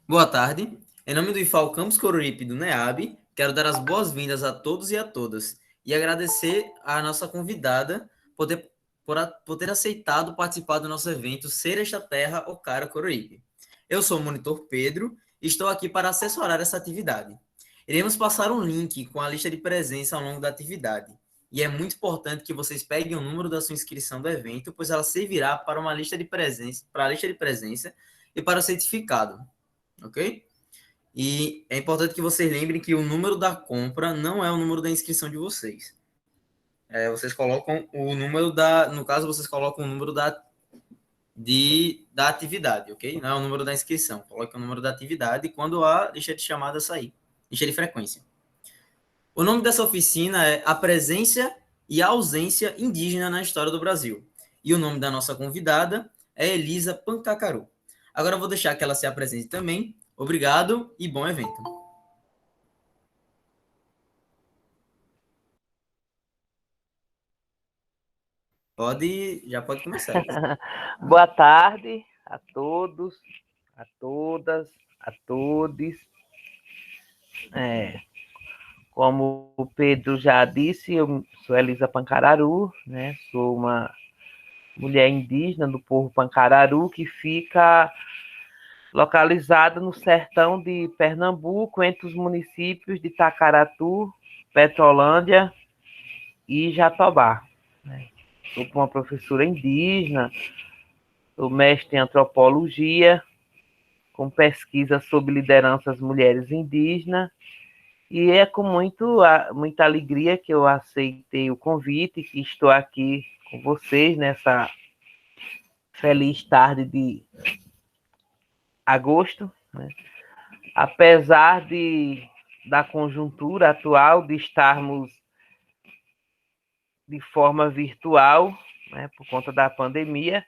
Boa tarde. Em nome do IFAL Campus Coruripe do NEAB, quero dar as boas-vindas a todos e a todas e agradecer à nossa convidada por ter aceitado participar do nosso evento Ser Esta Terra, o Cara Coruripe. Eu sou o monitor Pedro e estou aqui para assessorar essa atividade. Iremos passar um link com a lista de presença ao longo da atividade. E é muito importante que vocês peguem o número da sua inscrição do evento, pois ela servirá para uma lista de presença, para a lista de presença e para o certificado, ok? E é importante que vocês lembrem que o número da compra não é o número da inscrição de vocês. Vocês colocam o número no caso, vocês colocam o número da atividade, ok? Não é o número da inscrição. Coloque o número da atividade quando a lista de chamada sair, lista de frequência. O nome dessa oficina é A Presença e a Ausência Indígena na História do Brasil. E o nome da nossa convidada é Elisa Pancacaru. Agora eu vou deixar que ela se apresente também. Obrigado e bom evento. Já pode começar, Elisa. Boa tarde a todos, a todas, a todos. Como o Pedro já disse, eu sou Elisa Pancararu, né? Sou uma mulher indígena do povo Pancararu que fica localizada no sertão de Pernambuco, entre os municípios de Tacaratu, Petrolândia e Jatobá. Sou uma professora indígena, sou mestre em antropologia, com pesquisa sobre lideranças mulheres indígenas, e é com muita alegria que eu aceitei o convite, que estou aqui com vocês nessa feliz tarde de agosto, né? Apesar da conjuntura atual de estarmos de forma virtual, né, por conta da pandemia,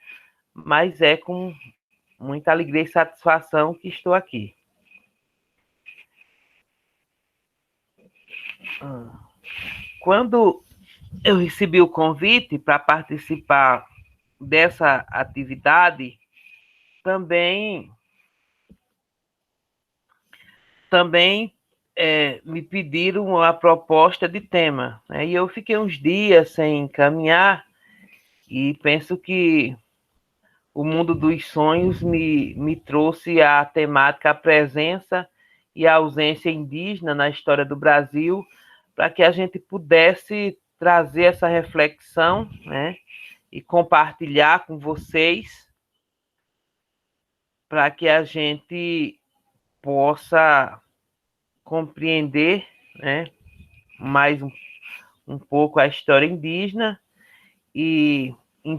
mas é com muita alegria e satisfação que estou aqui. Quando eu recebi o convite para participar dessa atividade, também me pediram uma proposta de tema, né? E eu fiquei uns dias sem encaminhar e penso que o mundo dos sonhos me trouxe a temática, a presença e a ausência indígena na história do Brasil, para que a gente pudesse trazer essa reflexão, né, e compartilhar com vocês, para que a gente possa compreender, né, mais um pouco a história indígena. E, em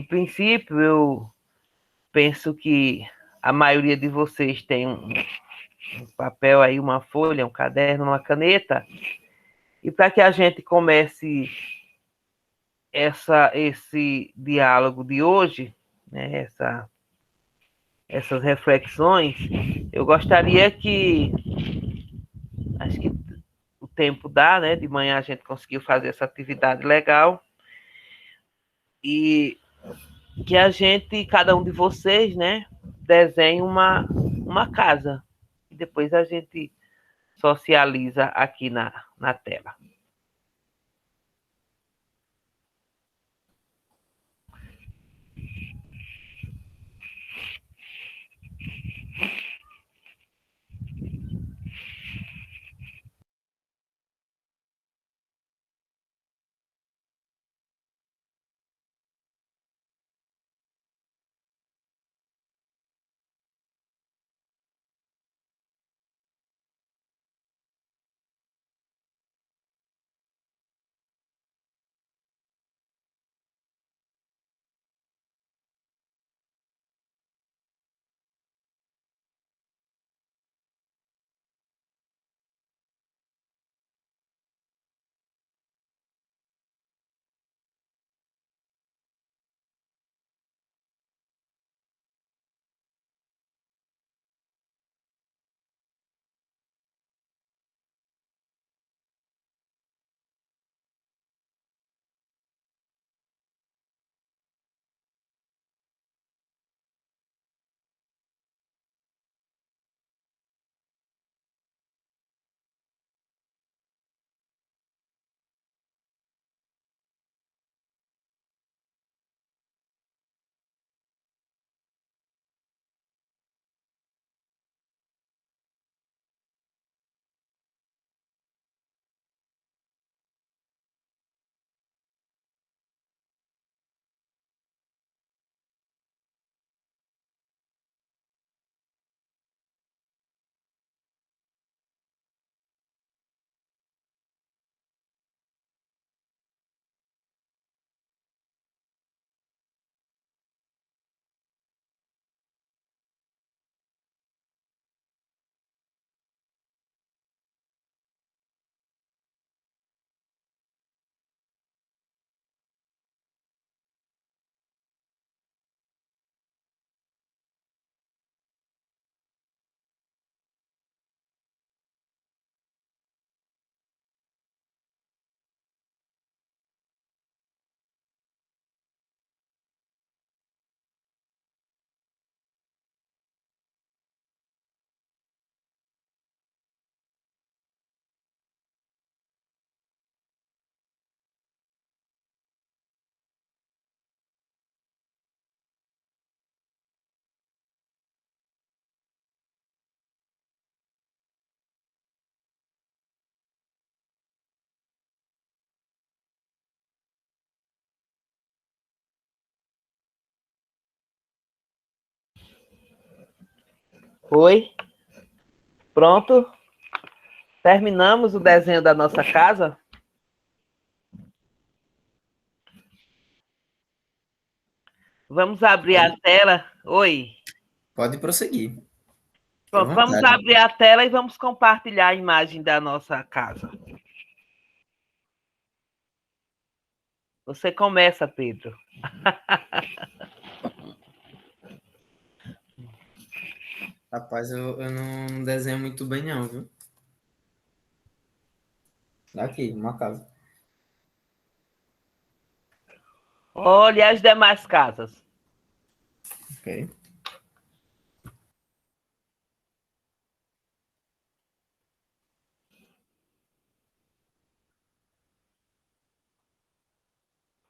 princípio, eu penso que a maioria de vocês tem um papel aí, uma folha, um caderno, uma caneta, e para que a gente comece esse diálogo de hoje, né, essas reflexões, eu gostaria que, acho que o tempo dá, né, de manhã a gente conseguiu fazer essa atividade legal, e que a gente, cada um de vocês, né, desenhe uma casa, e depois a gente socializa aqui na tela. Oi? Pronto? Terminamos o desenho da nossa casa? Vamos abrir a tela. Oi. Pode prosseguir. Fique à Pronto, vamos vontade. abrir a tela e vamos compartilhar a imagem da nossa casa. Você começa, Pedro. Rapaz, eu não desenho muito bem, não, viu? Aqui, uma casa. Olha as demais casas. Ok.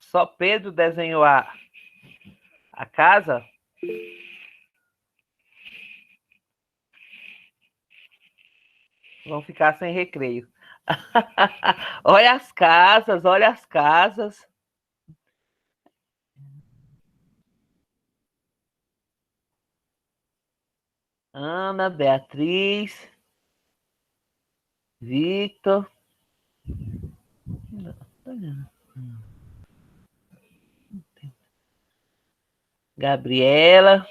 Só Pedro desenhou a casa? Vão ficar sem recreio. Olha as casas, olha as casas. Ana, Beatriz, Victor. Gabriela,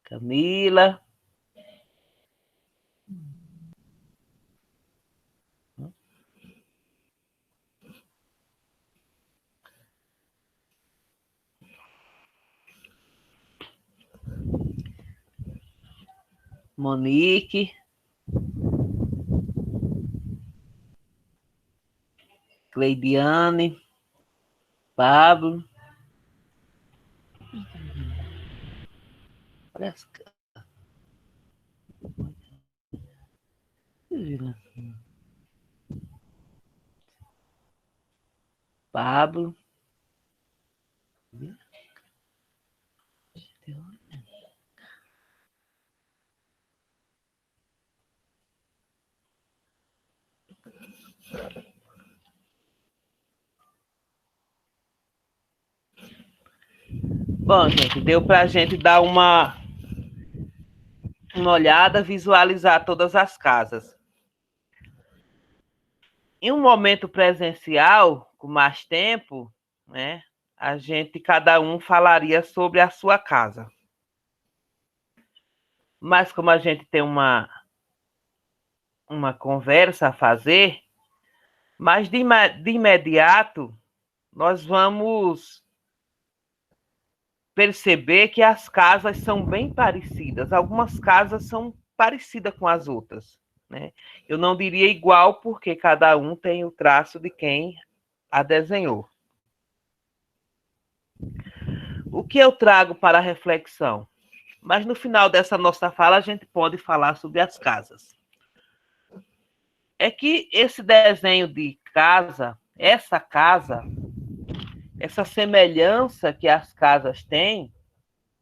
Camila. Monique, Cleidiane, Pablo. Olha as casas. Pablo. Bom, gente, deu para a gente dar uma olhada, visualizar todas as casas. Em um momento presencial, com mais tempo, né, a gente, cada um falaria sobre a sua casa. Mas como a gente tem uma conversa a fazer, mas de imediato nós vamos perceber que as casas são bem parecidas. Algumas casas são parecidas com as outras, né? Eu não diria igual, porque cada um tem o traço de quem a desenhou. O que eu trago para a reflexão? Mas no final dessa nossa fala, a gente pode falar sobre as casas. É que esse desenho de casa, essa semelhança que as casas têm,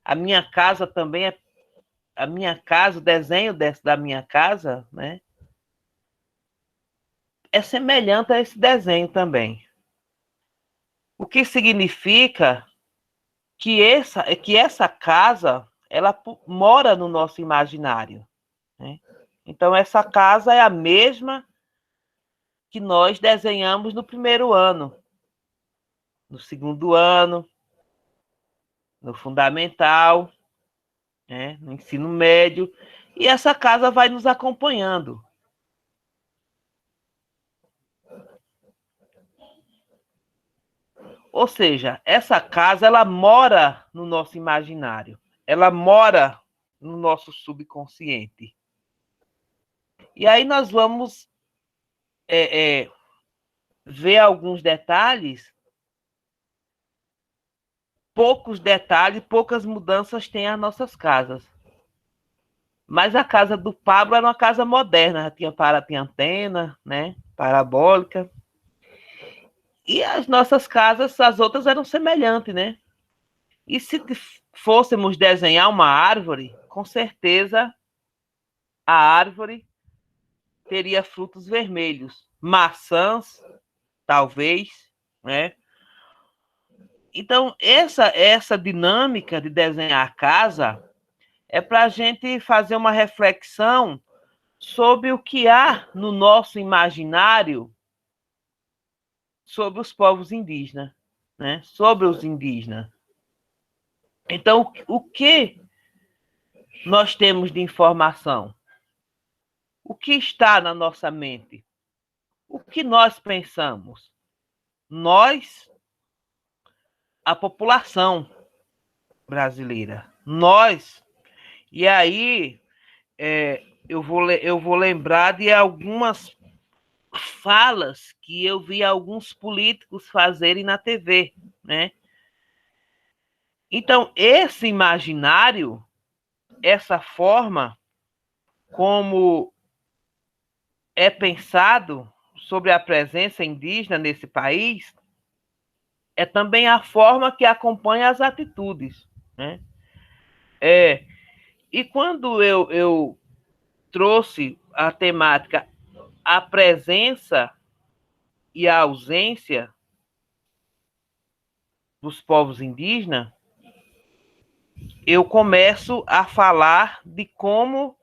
a minha casa também é. A minha casa, o desenho da minha casa, né? É semelhante a esse desenho também. O que significa que essa casa, ela mora no nosso imaginário, né? Então, essa casa é a mesma que nós desenhamos no primeiro ano, no segundo ano, no fundamental, né? No ensino médio, e essa casa vai nos acompanhando. Ou seja, essa casa, ela mora no nosso imaginário, ela mora no nosso subconsciente. E aí nós vamos ver alguns detalhes, poucos detalhes, poucas mudanças tem as nossas casas. Mas a casa do Pablo era uma casa moderna, já tinha antena, né, parabólica. E as nossas casas, as outras eram semelhantes, né? E se fôssemos desenhar uma árvore, com certeza a árvore teria frutos vermelhos, maçãs, talvez, né? Então, essa dinâmica de desenhar a casa, é para a gente fazer uma reflexão sobre o que há no nosso imaginário sobre os povos indígenas, né? Sobre os indígenas. Então, o que nós temos de informação? O que está na nossa mente? O que nós pensamos? Nós, a população brasileira. Nós. E aí, eu vou lembrar de algumas falas que eu vi alguns políticos fazerem na TV, né? Então, esse imaginário, essa forma como é pensado sobre a presença indígena nesse país, é também a forma que acompanha as atitudes, né? E quando eu trouxe a temática a presença e a ausência dos povos indígenas, eu começo a falar de como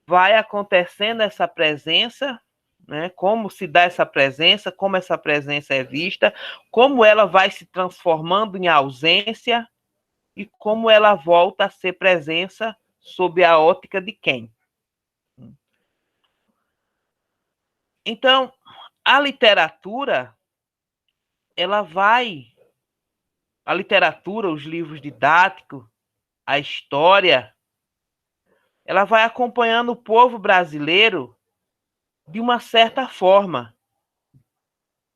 vai acontecendo essa presença, né? Como se dá essa presença, como essa presença é vista, como ela vai se transformando em ausência e como ela volta a ser presença sob a ótica de quem. Então, a literatura, a literatura, os livros didáticos, a história, ela vai acompanhando o povo brasileiro de uma certa forma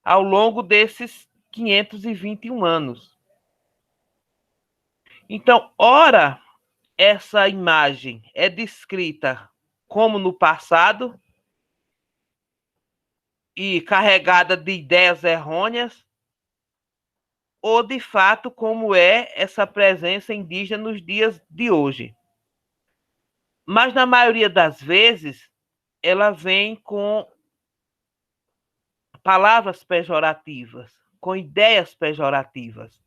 ao longo desses 521 anos. Então, ora, essa imagem é descrita como no passado e carregada de ideias errôneas, ou de fato como é essa presença indígena nos dias de hoje. Mas na maioria das vezes, ela vem com palavras pejorativas, com ideias pejorativas.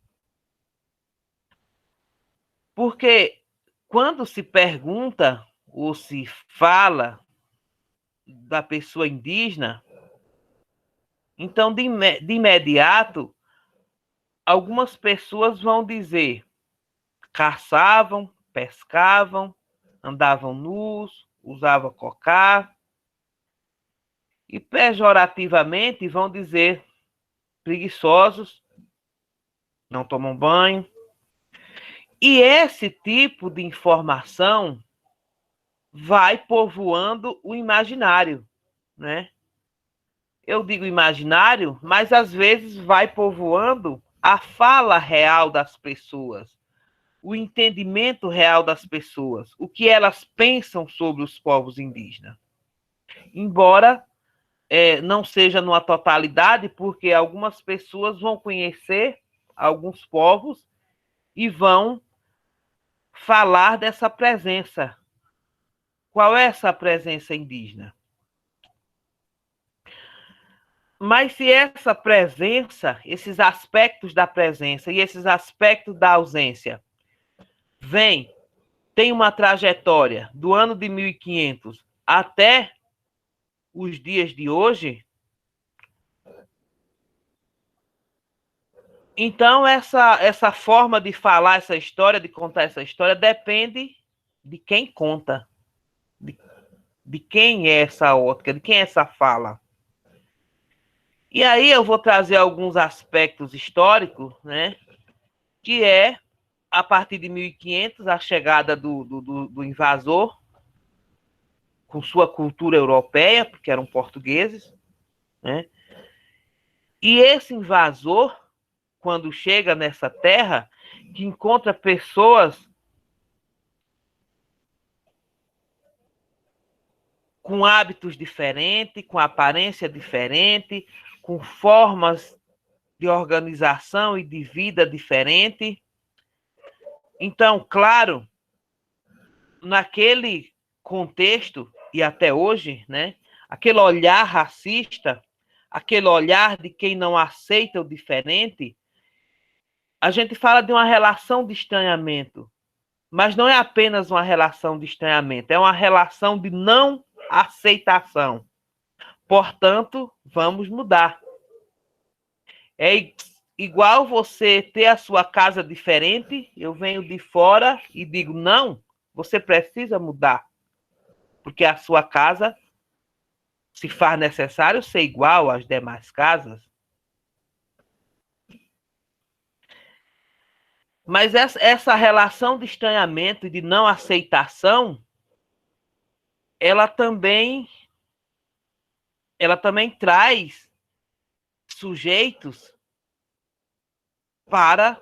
Porque quando se pergunta ou se fala da pessoa indígena, então de imediato algumas pessoas vão dizer caçavam, pescavam, andavam nus, usavam cocá, e pejorativamente vão dizer preguiçosos, não tomam banho. E esse tipo de informação vai povoando o imaginário, né? Eu digo imaginário, mas às vezes vai povoando a fala real das pessoas, o entendimento real das pessoas, o que elas pensam sobre os povos indígenas. Embora não seja numa totalidade, porque algumas pessoas vão conhecer alguns povos e vão falar dessa presença. Qual é essa presença indígena? Mas se essa presença, esses aspectos da presença e esses aspectos da ausência tem uma trajetória do ano de 1500 até os dias de hoje, então essa forma de falar essa história, de contar essa história, depende de quem conta, de quem é essa ótica, de quem é essa fala. E aí eu vou trazer alguns aspectos históricos, né? Que é, a partir de 1500, a chegada do invasor, com sua cultura europeia, porque eram portugueses, né? E esse invasor, quando chega nessa terra, que encontra pessoas com hábitos diferentes, com aparência diferente, com formas de organização e de vida diferente. Então, claro, naquele contexto, e até hoje, né, aquele olhar racista, aquele olhar de quem não aceita o diferente, a gente fala de uma relação de estranhamento, Mas não é apenas uma relação de estranhamento, é uma relação de não aceitação. Portanto, vamos mudar. É igual você ter a sua casa diferente, eu venho de fora e digo, não, você precisa mudar. Porque a sua casa, se faz necessário ser igual às demais casas. Mas essa relação de estranhamento e de não aceitação, ela também traz sujeitos para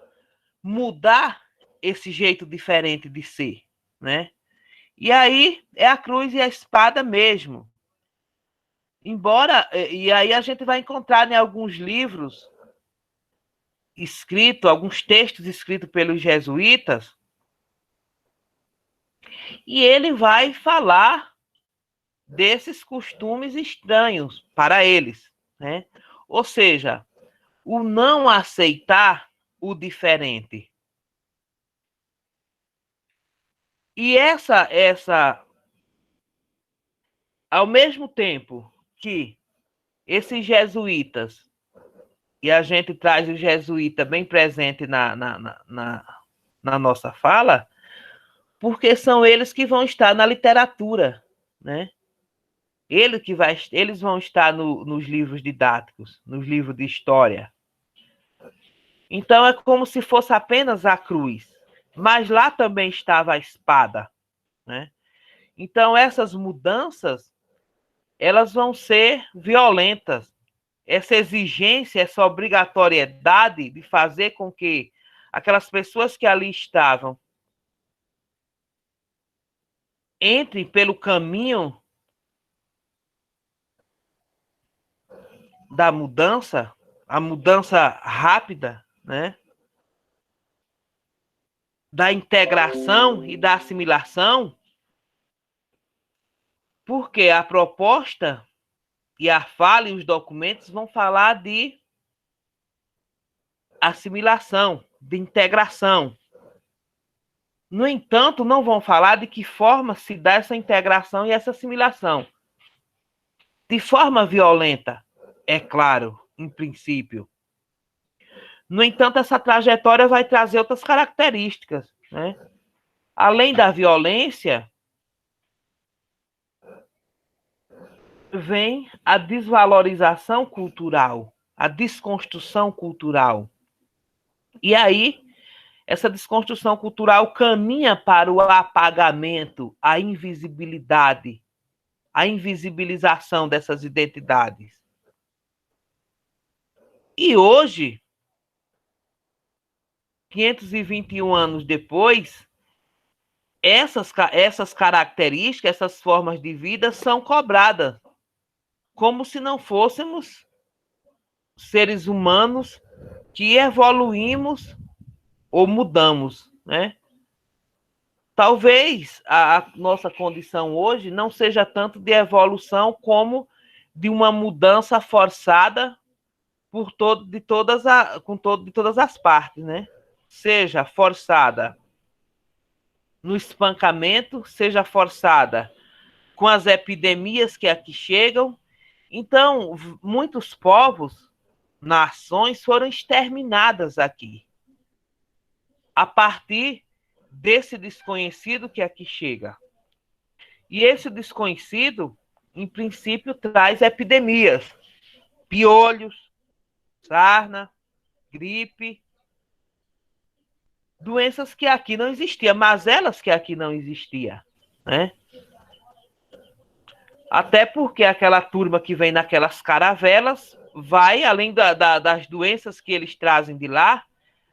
mudar esse jeito diferente de ser, né? E aí é a cruz e a espada mesmo. Embora, e aí a gente vai encontrar em alguns livros escritos, alguns textos escritos pelos jesuítas, e ele vai falar desses costumes estranhos para eles, né? Ou seja, o não aceitar o diferente. E ao mesmo tempo que esses jesuítas, e a gente traz o jesuíta bem presente na nossa fala, porque são eles que vão estar na literatura, né? Eles vão estar nos livros didáticos, nos livros de história. Então é como se fosse apenas a cruz, mas lá também estava a espada, né? Então essas mudanças, elas vão ser violentas. Essa exigência, essa obrigatoriedade de fazer com que aquelas pessoas que ali estavam entrem pelo caminho da mudança, a mudança rápida, né? Da integração e da assimilação, porque a proposta e a fala e os documentos vão falar de assimilação, de integração. No entanto, não vão falar de que forma se dá essa integração e essa assimilação. De forma violenta, é claro, em princípio. No entanto, essa trajetória vai trazer outras características, né? Além da violência, vem a desvalorização cultural, a desconstrução cultural. E aí, essa desconstrução cultural caminha para o apagamento, a invisibilidade, a invisibilização dessas identidades. E hoje, 521 anos depois, essas características, essas formas de vida são cobradas, como se não fôssemos seres humanos que evoluímos ou mudamos, né? Talvez a nossa condição hoje não seja tanto de evolução como de uma mudança forçada de todas as partes, né? Seja forçada no espancamento, seja forçada com as epidemias que aqui chegam. Então, muitos povos, nações foram exterminadas aqui, a partir desse desconhecido que aqui chega. E esse desconhecido, em princípio, traz epidemias, piolhos, sarna, gripe, doenças que aqui não existiam, mazelas que aqui não existiam, né? Até porque aquela turma que vem naquelas caravelas vai, além das doenças que eles trazem de lá,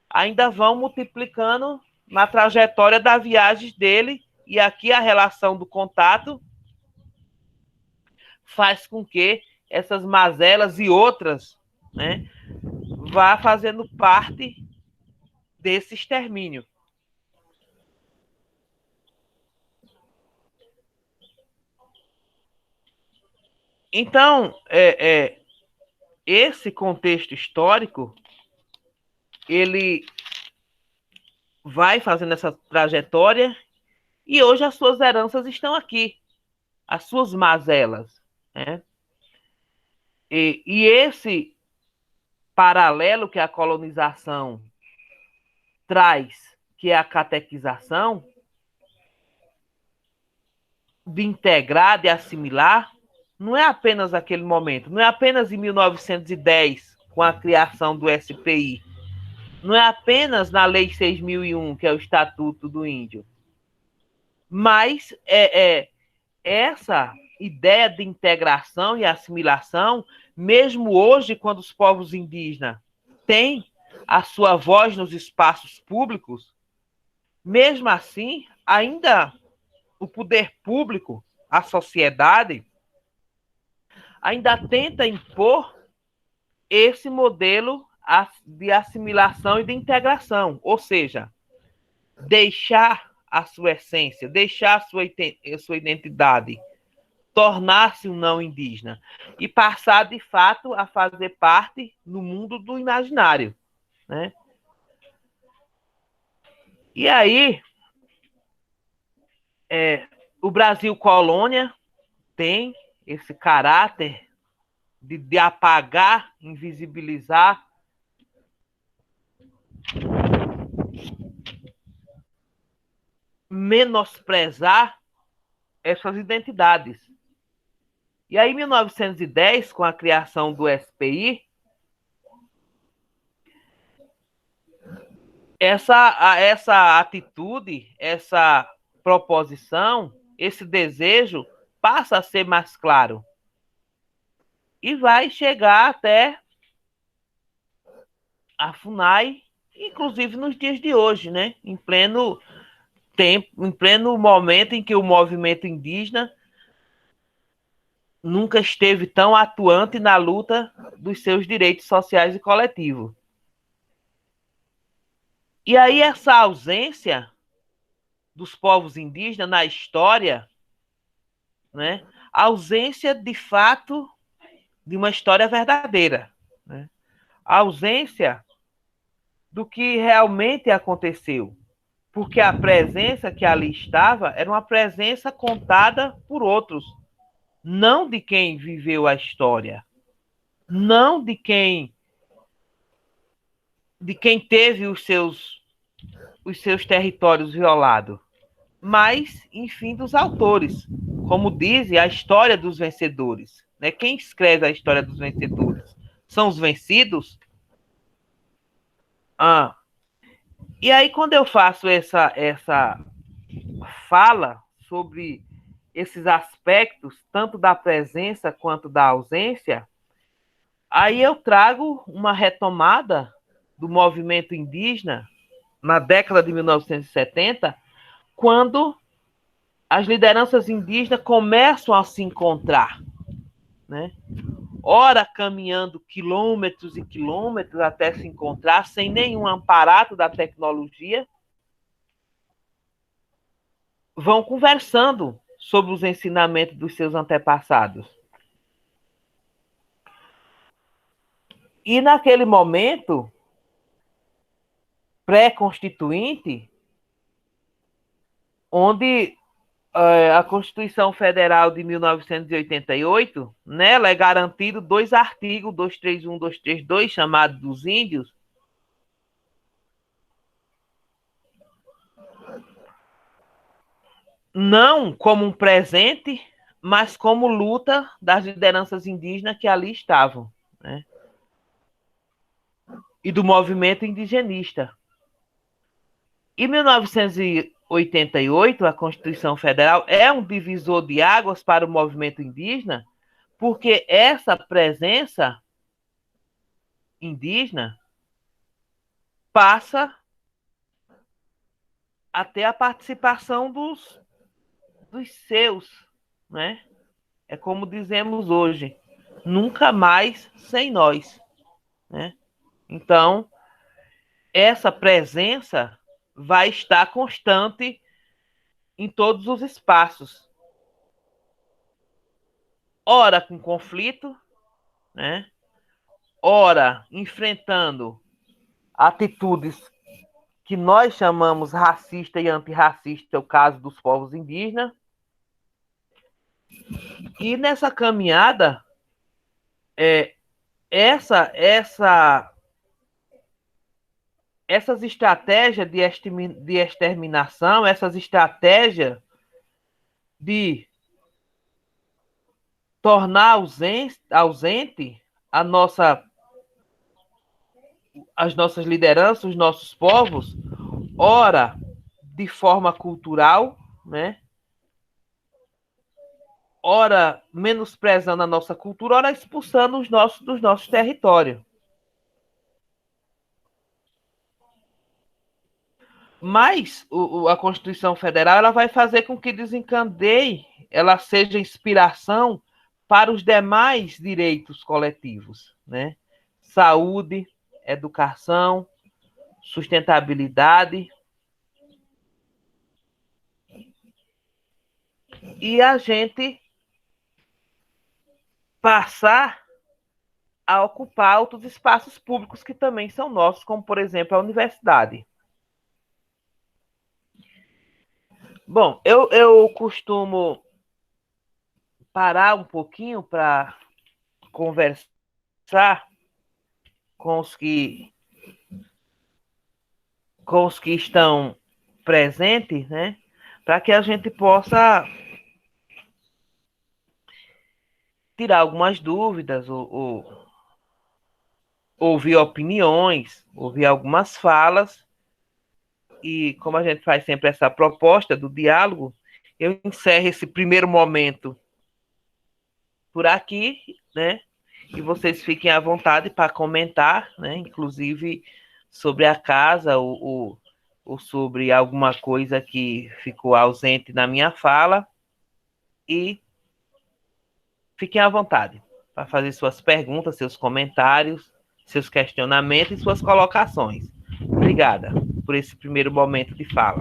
ainda vão multiplicando na trajetória da viagem dele, e aqui a relação do contato faz com que essas mazelas e outras, né, vá fazendo parte desse extermínio. Então, esse contexto histórico, ele vai fazendo essa trajetória e hoje as suas heranças estão aqui, as suas mazelas, né? E esse paralelo que a colonização traz, que é a catequização, de integrar, de assimilar, não é apenas aquele momento, não é apenas em 1910, com a criação do SPI, não é apenas na Lei 6.001, que é o Estatuto do Índio, mas essa ideia de integração e assimilação, mesmo hoje, quando os povos indígenas têm a sua voz nos espaços públicos, mesmo assim, ainda o poder público, a sociedade, ainda tenta impor esse modelo de assimilação e de integração, ou seja, deixar a sua essência, deixar a sua identidade, tornar-se um não indígena e passar, de fato, a fazer parte no mundo do imaginário, né? E aí, o Brasil colônia tem esse caráter de apagar, invisibilizar, menosprezar essas identidades. E aí, em 1910, com a criação do SPI, essa atitude, essa proposição, esse desejo passa a ser mais claro. E vai chegar até a FUNAI, inclusive nos dias de hoje, né? Em pleno tempo, em pleno momento em que o movimento indígena nunca esteve tão atuante na luta dos seus direitos sociais e coletivos. E aí essa ausência dos povos indígenas na história, né? A ausência de fato de uma história verdadeira, né? A ausência do que realmente aconteceu, porque a presença que ali estava era uma presença contada por outros, não de quem viveu a história, não de quem teve os seus territórios violados, mas, enfim, dos autores. Como dizem, a história dos vencedores. Né? Quem escreve a história dos vencedores? São os vencidos? E aí, quando eu faço essa fala sobre esses aspectos, tanto da presença quanto da ausência, aí eu trago uma retomada do movimento indígena na década de 1970, quando as lideranças indígenas começam a se encontrar, né? Ora caminhando quilômetros e quilômetros até se encontrar, sem nenhum amparato da tecnologia, vão conversando sobre os ensinamentos dos seus antepassados. E naquele momento pré-constituinte, onde a Constituição Federal de 1988, nela é garantido 2 artigos, 231, 232, chamados dos índios, não como um presente, mas como luta das lideranças indígenas que ali estavam, né? E do movimento indigenista. Em 1988, a Constituição Federal é um divisor de águas para o movimento indígena, porque essa presença indígena passa a ter a participação dos seus, né? É como dizemos hoje, nunca mais sem nós, né? Então, essa presença vai estar constante em todos os espaços. Ora com conflito, né? Ora enfrentando atitudes que nós chamamos racista e antirracista, é o caso dos povos indígenas. E nessa caminhada, essas estratégias de exterminação, essas estratégias de tornar ausente as nossas lideranças, os nossos povos, ora de forma cultural, né? Ora menosprezando a nossa cultura, ora expulsando os nossos dos nossos territórios. Mas a Constituição Federal ela vai fazer com que desencadeie, ela seja inspiração para os demais direitos coletivos, né? Saúde, educação, sustentabilidade. E a gente passar a ocupar outros espaços públicos que também são nossos, como, por exemplo, a universidade. Bom, eu costumo parar um pouquinho para conversar com os que estão presentes, né? Para que a gente possa tirar algumas dúvidas, ou ouvir opiniões, ouvir algumas falas. E como a gente faz sempre essa proposta do diálogo, eu encerro esse primeiro momento por aqui, né? E vocês fiquem à vontade para comentar, né? Inclusive sobre a casa ou sobre alguma coisa que ficou ausente na minha fala. E fiquem à vontade para fazer suas perguntas, seus comentários, seus questionamentos e suas colocações. Obrigada por esse primeiro momento de fala.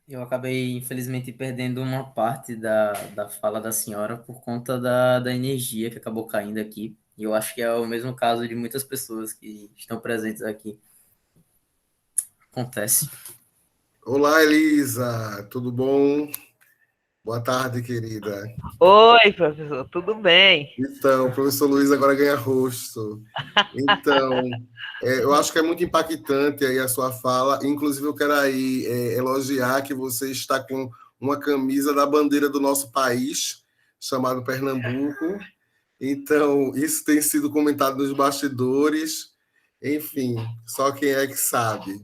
Eu acabei, infelizmente, perdendo uma parte da fala da senhora por conta da energia que acabou caindo aqui. E eu acho que é o mesmo caso de muitas pessoas que estão presentes aqui. Acontece. Olá, Elisa, tudo bom? Boa tarde, querida. Oi, professor, tudo bem? Então, o professor Luiz agora ganha rosto. Então, eu acho que é muito impactante aí a sua fala. Inclusive, eu quero aí elogiar que você está com uma camisa da bandeira do nosso país, chamado Pernambuco. Então, isso tem sido comentado nos bastidores. Enfim, só quem é que sabe.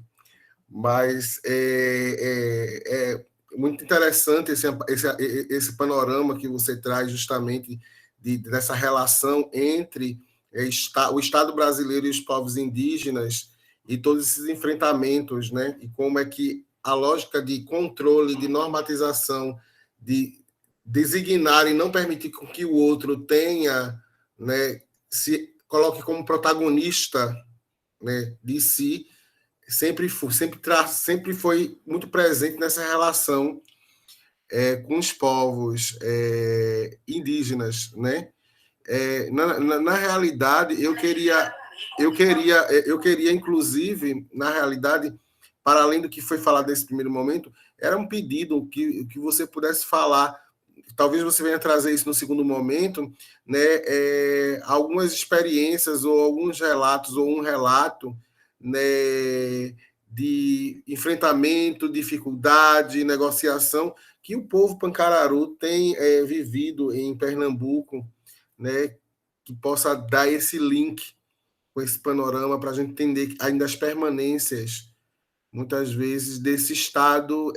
Mas é muito interessante esse panorama que você traz justamente dessa relação entre o Estado brasileiro e os povos indígenas e todos esses enfrentamentos, né? E como é que a lógica de controle, de normatização, de designar e não permitir que o outro tenha, né, se coloque como protagonista, né, de si, sempre foi muito presente nessa relação com os povos indígenas, né? Na realidade, eu queria, inclusive, na realidade, para além do que foi falado nesse primeiro momento, era um pedido que você pudesse falar. Talvez você venha trazer isso no segundo momento, né? Algumas experiências ou alguns relatos ou um relato, né, de enfrentamento, dificuldade, negociação que o povo pancararu tem vivido em Pernambuco, né, que possa dar esse link com esse panorama para a gente entender ainda as permanências, muitas vezes, desse Estado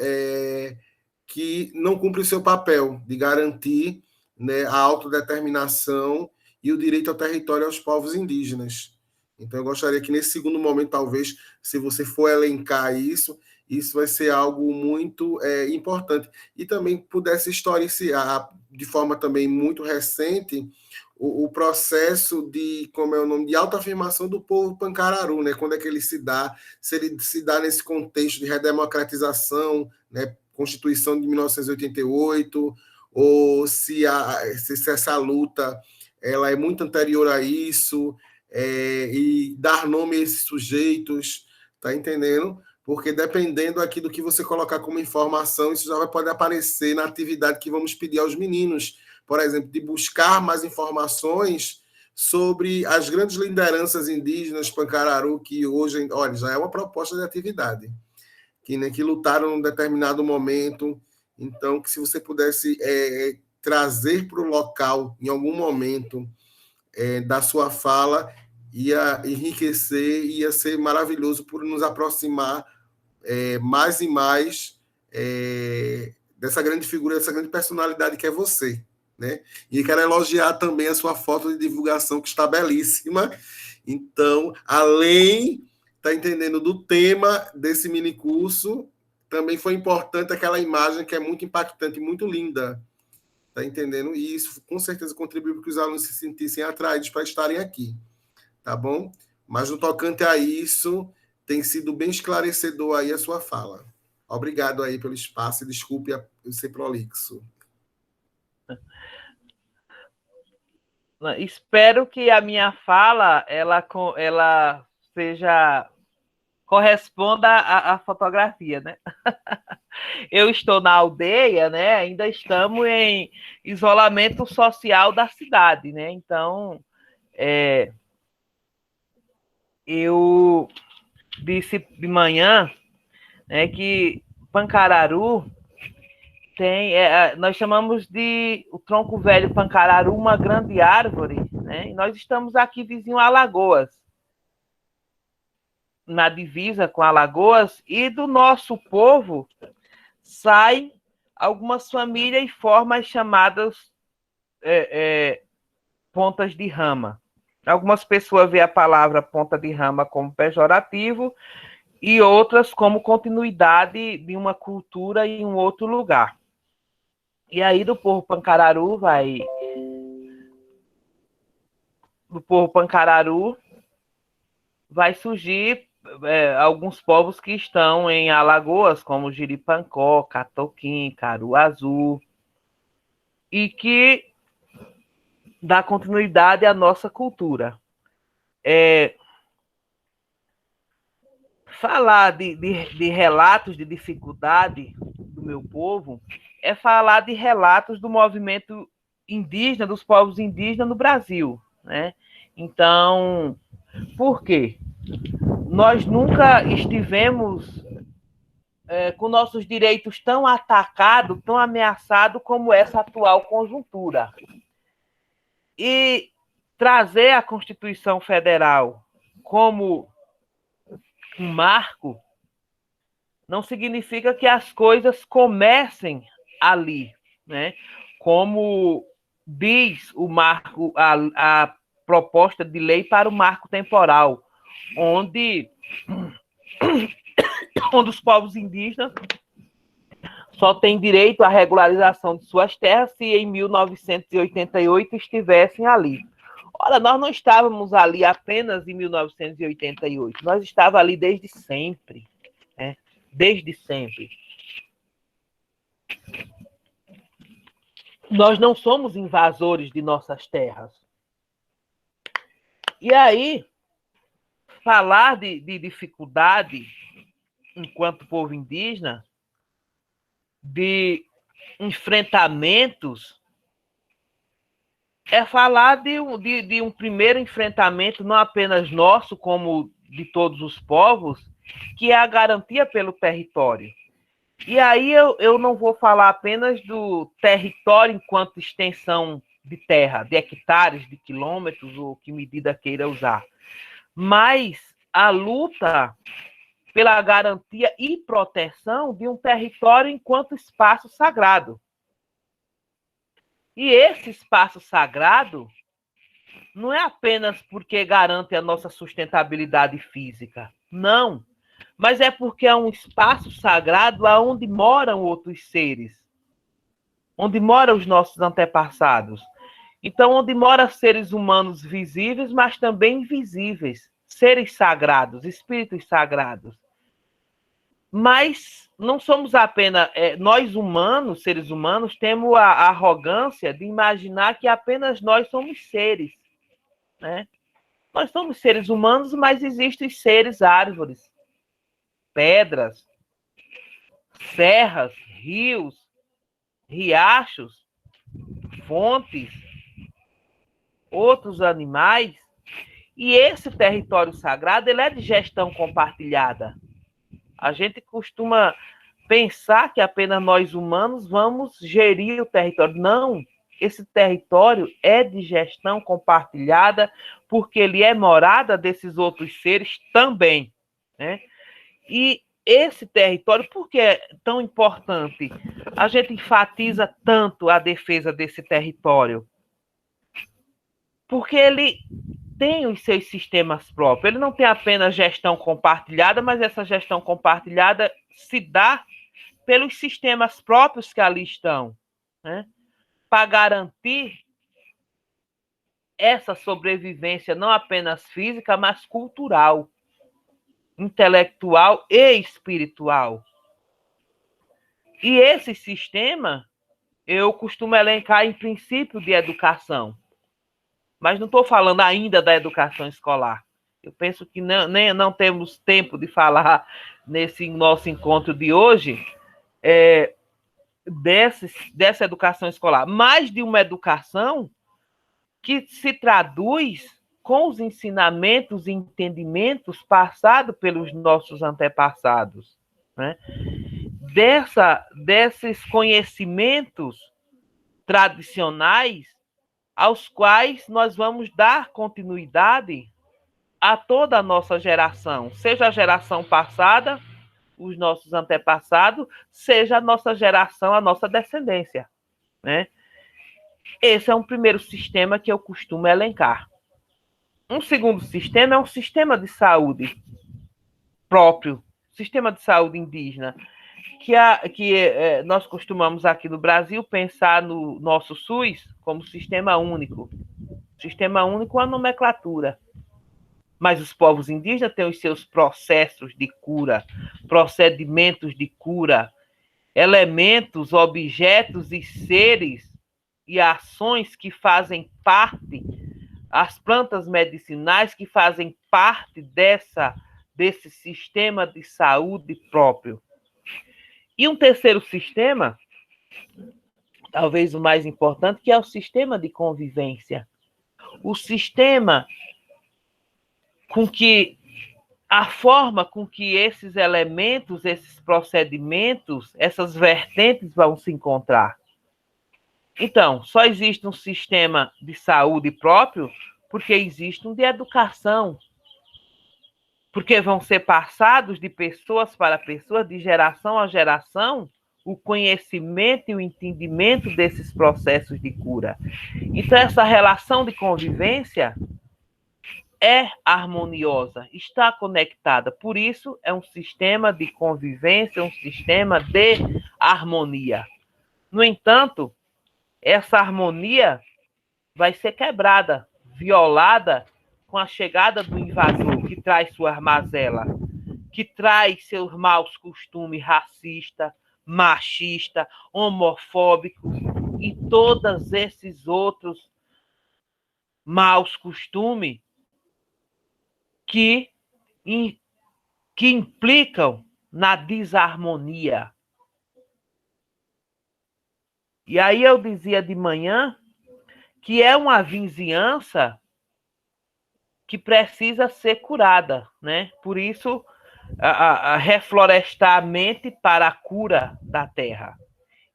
que não cumpre o seu papel de garantir, né, a autodeterminação e o direito ao território aos povos indígenas. Então, eu gostaria que nesse segundo momento, talvez, se você for elencar isso, isso vai ser algo muito importante. E também pudesse historiciar, de forma também muito recente, o processo de, como é o nome, de autoafirmação do povo pancararu, né? Quando é que ele se dá, se ele se dá nesse contexto de redemocratização, né? Constituição de 1988, ou se essa luta ela é muito anterior a isso, e dar nome a esses sujeitos, tá entendendo? Porque dependendo aqui do que você colocar como informação, isso já pode aparecer na atividade que vamos pedir aos meninos, por exemplo, de buscar mais informações sobre as grandes lideranças indígenas pancararu, que hoje, olha, já é uma proposta de atividade, que, né, que lutaram num determinado momento. Então, que se você pudesse trazer para o local, em algum momento, da sua fala, ia enriquecer, ia ser maravilhoso por nos aproximar mais e mais dessa grande figura, dessa grande personalidade que é você, né? E quero elogiar também a sua foto de divulgação, que está belíssima. Então, além, tá entendendo, do tema desse mini curso, também foi importante aquela imagem que é muito impactante, muito linda, tá entendendo? E isso com certeza contribuiu para que os alunos se sentissem atraídos para estarem aqui, tá bom? Mas no tocante a isso, tem sido bem esclarecedor aí a sua fala. Obrigado aí pelo espaço e desculpe eu ser prolixo. Espero que a minha fala ela seja corresponda à fotografia, né? Eu estou na aldeia, né? Ainda estamos em isolamento social da cidade, né? Então, eu disse de manhã, né, que Pancararu tem, nós chamamos de o tronco velho Pancararu uma grande árvore, né? E nós estamos aqui vizinho a Alagoas, na divisa com Alagoas, e do nosso povo saem algumas famílias e formam as chamadas pontas de rama. Algumas pessoas veem a palavra ponta de rama como pejorativo e outras como continuidade de uma cultura em um outro lugar. E aí do povo Pancararu vai surgir alguns povos que estão em Alagoas, como Jiripancó, Catoquim, Caruazu, e que dá continuidade à nossa cultura. Falar de relatos de dificuldade do meu povo é falar de relatos do movimento indígena, dos povos indígenas no Brasil, né? Então, por quê? Nós nunca estivemos com nossos direitos tão atacados, tão ameaçados como essa atual conjuntura. E trazer a Constituição Federal como um marco não significa que as coisas comecem ali, né? Como diz o marco, a proposta de lei para o marco temporal, onde os povos indígenas só têm direito à regularização de suas terras se em 1988 estivessem ali. Ora, nós não estávamos ali apenas em 1988, nós estávamos ali desde sempre, né? Desde sempre. Nós não somos invasores de nossas terras. E aí, falar de dificuldade enquanto povo indígena, de enfrentamentos, é falar de um primeiro enfrentamento, não apenas nosso, como de todos os povos, que é a garantia pelo território. E aí eu não vou falar apenas do território enquanto extensão de terra, de hectares, de quilômetros, ou que medida queira usar, mas a luta pela garantia e proteção de um território enquanto espaço sagrado. E esse espaço sagrado não é apenas porque garante a nossa sustentabilidade física, não, mas é porque é um espaço sagrado onde moram outros seres, onde moram os nossos antepassados. Então, onde moram seres humanos visíveis, mas também invisíveis, seres sagrados, espíritos sagrados. Mas não somos apenas nós humanos, seres humanos, temos a arrogância de imaginar que apenas nós somos seres, né? Nós somos seres humanos, mas existem seres, árvores, pedras, serras, rios, riachos, fontes, outros animais. E esse território sagrado, ele é de gestão compartilhada. A gente costuma pensar que apenas nós humanos vamos gerir o território. Não, esse território é de gestão compartilhada, porque ele é morada desses outros seres também, né? E esse território, por que é tão importante? A gente enfatiza tanto a defesa desse território, porque ele tem os seus sistemas próprios. Ele não tem apenas gestão compartilhada, mas essa gestão compartilhada se dá pelos sistemas próprios que ali estão, né? Para garantir essa sobrevivência não apenas física, mas cultural, intelectual e espiritual. E esse sistema eu costumo elencar em princípio de educação. Mas não estou falando ainda da educação escolar. Eu penso que não temos tempo de falar nesse nosso encontro de hoje dessa educação escolar, mas de uma educação que se traduz com os ensinamentos e entendimentos passados pelos nossos antepassados, né? Desses conhecimentos tradicionais aos quais nós vamos dar continuidade a toda a nossa geração, seja a geração passada, os nossos antepassados, seja a nossa geração, a nossa descendência, né? Esse é um primeiro sistema que eu costumo elencar. Um segundo sistema é um sistema de saúde próprio, sistema de saúde indígena, que nós costumamos aqui no Brasil pensar no nosso SUS como sistema único. Sistema único é uma nomenclatura. Mas os povos indígenas têm os seus processos de cura, procedimentos de cura, elementos, objetos e seres e ações que fazem parte, as plantas medicinais que fazem parte desse sistema de saúde próprio. E um terceiro sistema, talvez o mais importante, que é o sistema de convivência. O sistema com que a forma com que esses elementos, esses procedimentos, essas vertentes vão se encontrar. Então, só existe um sistema de saúde próprio porque existe um de educação, porque vão ser passados de pessoas para pessoas, de geração a geração, o conhecimento e o entendimento desses processos de cura. Então, essa relação de convivência é harmoniosa, está conectada. Por isso, é um sistema de convivência, um sistema de harmonia. No entanto, essa harmonia vai ser quebrada, violada com a chegada do invasor, que traz sua mazela, que traz seus maus costumes racista, machista, homofóbico e todos esses outros maus costumes que implicam na desarmonia. E aí eu dizia de manhã que é uma vizinhança que precisa ser curada, né? Por isso, a reflorestar a mente para a cura da terra.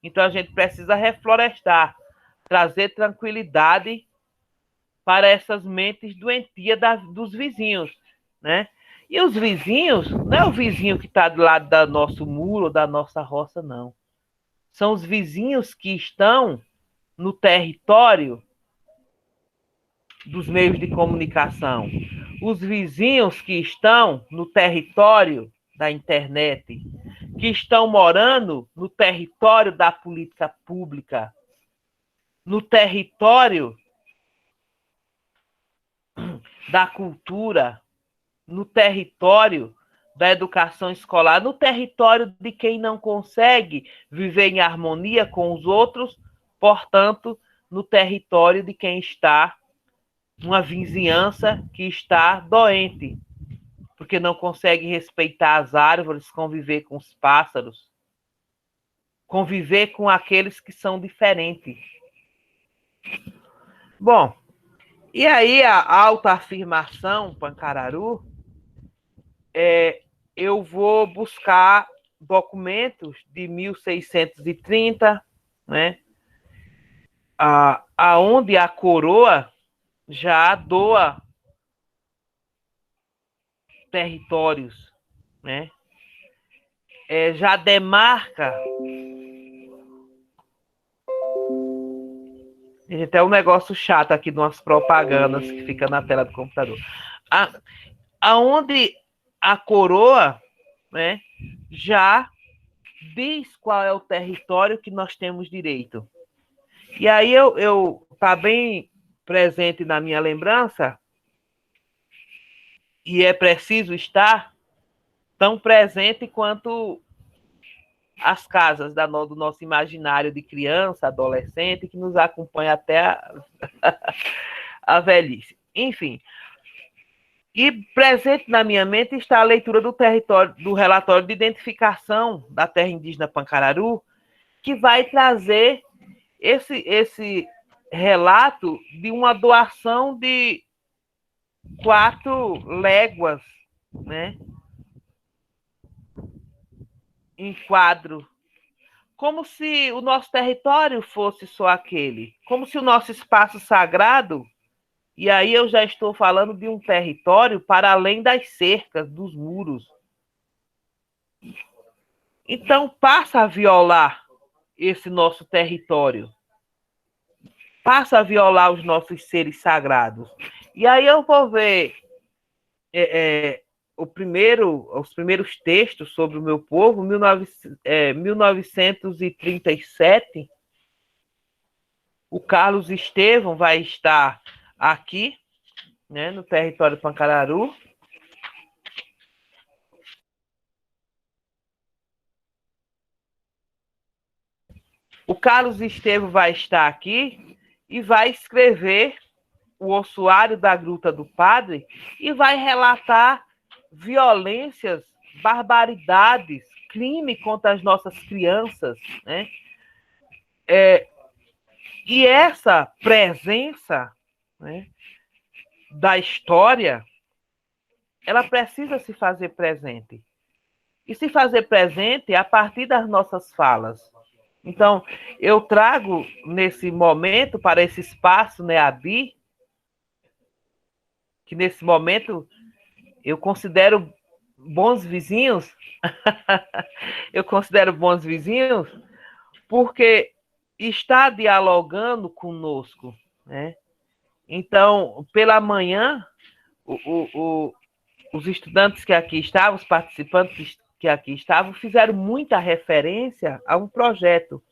Então, a gente precisa reflorestar, trazer tranquilidade para essas mentes doentias dos vizinhos, né? E os vizinhos, não é o vizinho que está do lado do nosso muro ou da nossa roça, não. São os vizinhos que estão no território dos meios de comunicação. Os vizinhos que estão no território da internet, que estão morando no território da política pública, no território da cultura, no território da educação escolar, no território de quem não consegue viver em harmonia com os outros, portanto, no território de quem está numa vizinhança que está doente, porque não consegue respeitar as árvores, conviver com os pássaros, conviver com aqueles que são diferentes. Bom, e aí a autoafirmação Pancararu, eu vou buscar documentos de 1630, né, aonde a coroa já doa territórios, né? Já demarca. Tem até um negócio chato aqui de umas propagandas que fica na tela do computador. Aonde a coroa, né, já diz qual é o território que nós temos direito. E aí tá bem presente na minha lembrança, e é preciso estar tão presente quanto as casas do nosso imaginário de criança, adolescente, que nos acompanha até a velhice. Enfim, e presente na minha mente está a leitura do relatório de identificação da terra indígena Pancararu, que vai trazer esse relato de uma doação de 4 léguas, né, em quadro, como se o nosso território fosse só aquele, como se o nosso espaço sagrado, e aí eu já estou falando de um território para além das cercas, dos muros. Então passa a violar esse nosso território, passa a violar os nossos seres sagrados. E aí eu vou ver os primeiros textos sobre o meu povo, 1937. O Carlos Estevão vai estar aqui, né, no território Pancararu. O Carlos Estevão vai estar aqui e vai escrever o Ossuário da Gruta do Padre e vai relatar violências, barbaridades, crime contra as nossas crianças, né? E essa presença, né, da história, ela precisa se fazer presente. E se fazer presente a partir das nossas falas. Então, eu trago nesse momento, para esse espaço, né, Abi, que nesse momento eu considero bons vizinhos, eu considero bons vizinhos, porque está dialogando conosco, né? Então, pela manhã, os estudantes que aqui estavam, os participantes que aqui estavam, fizeram muita referência a um projeto,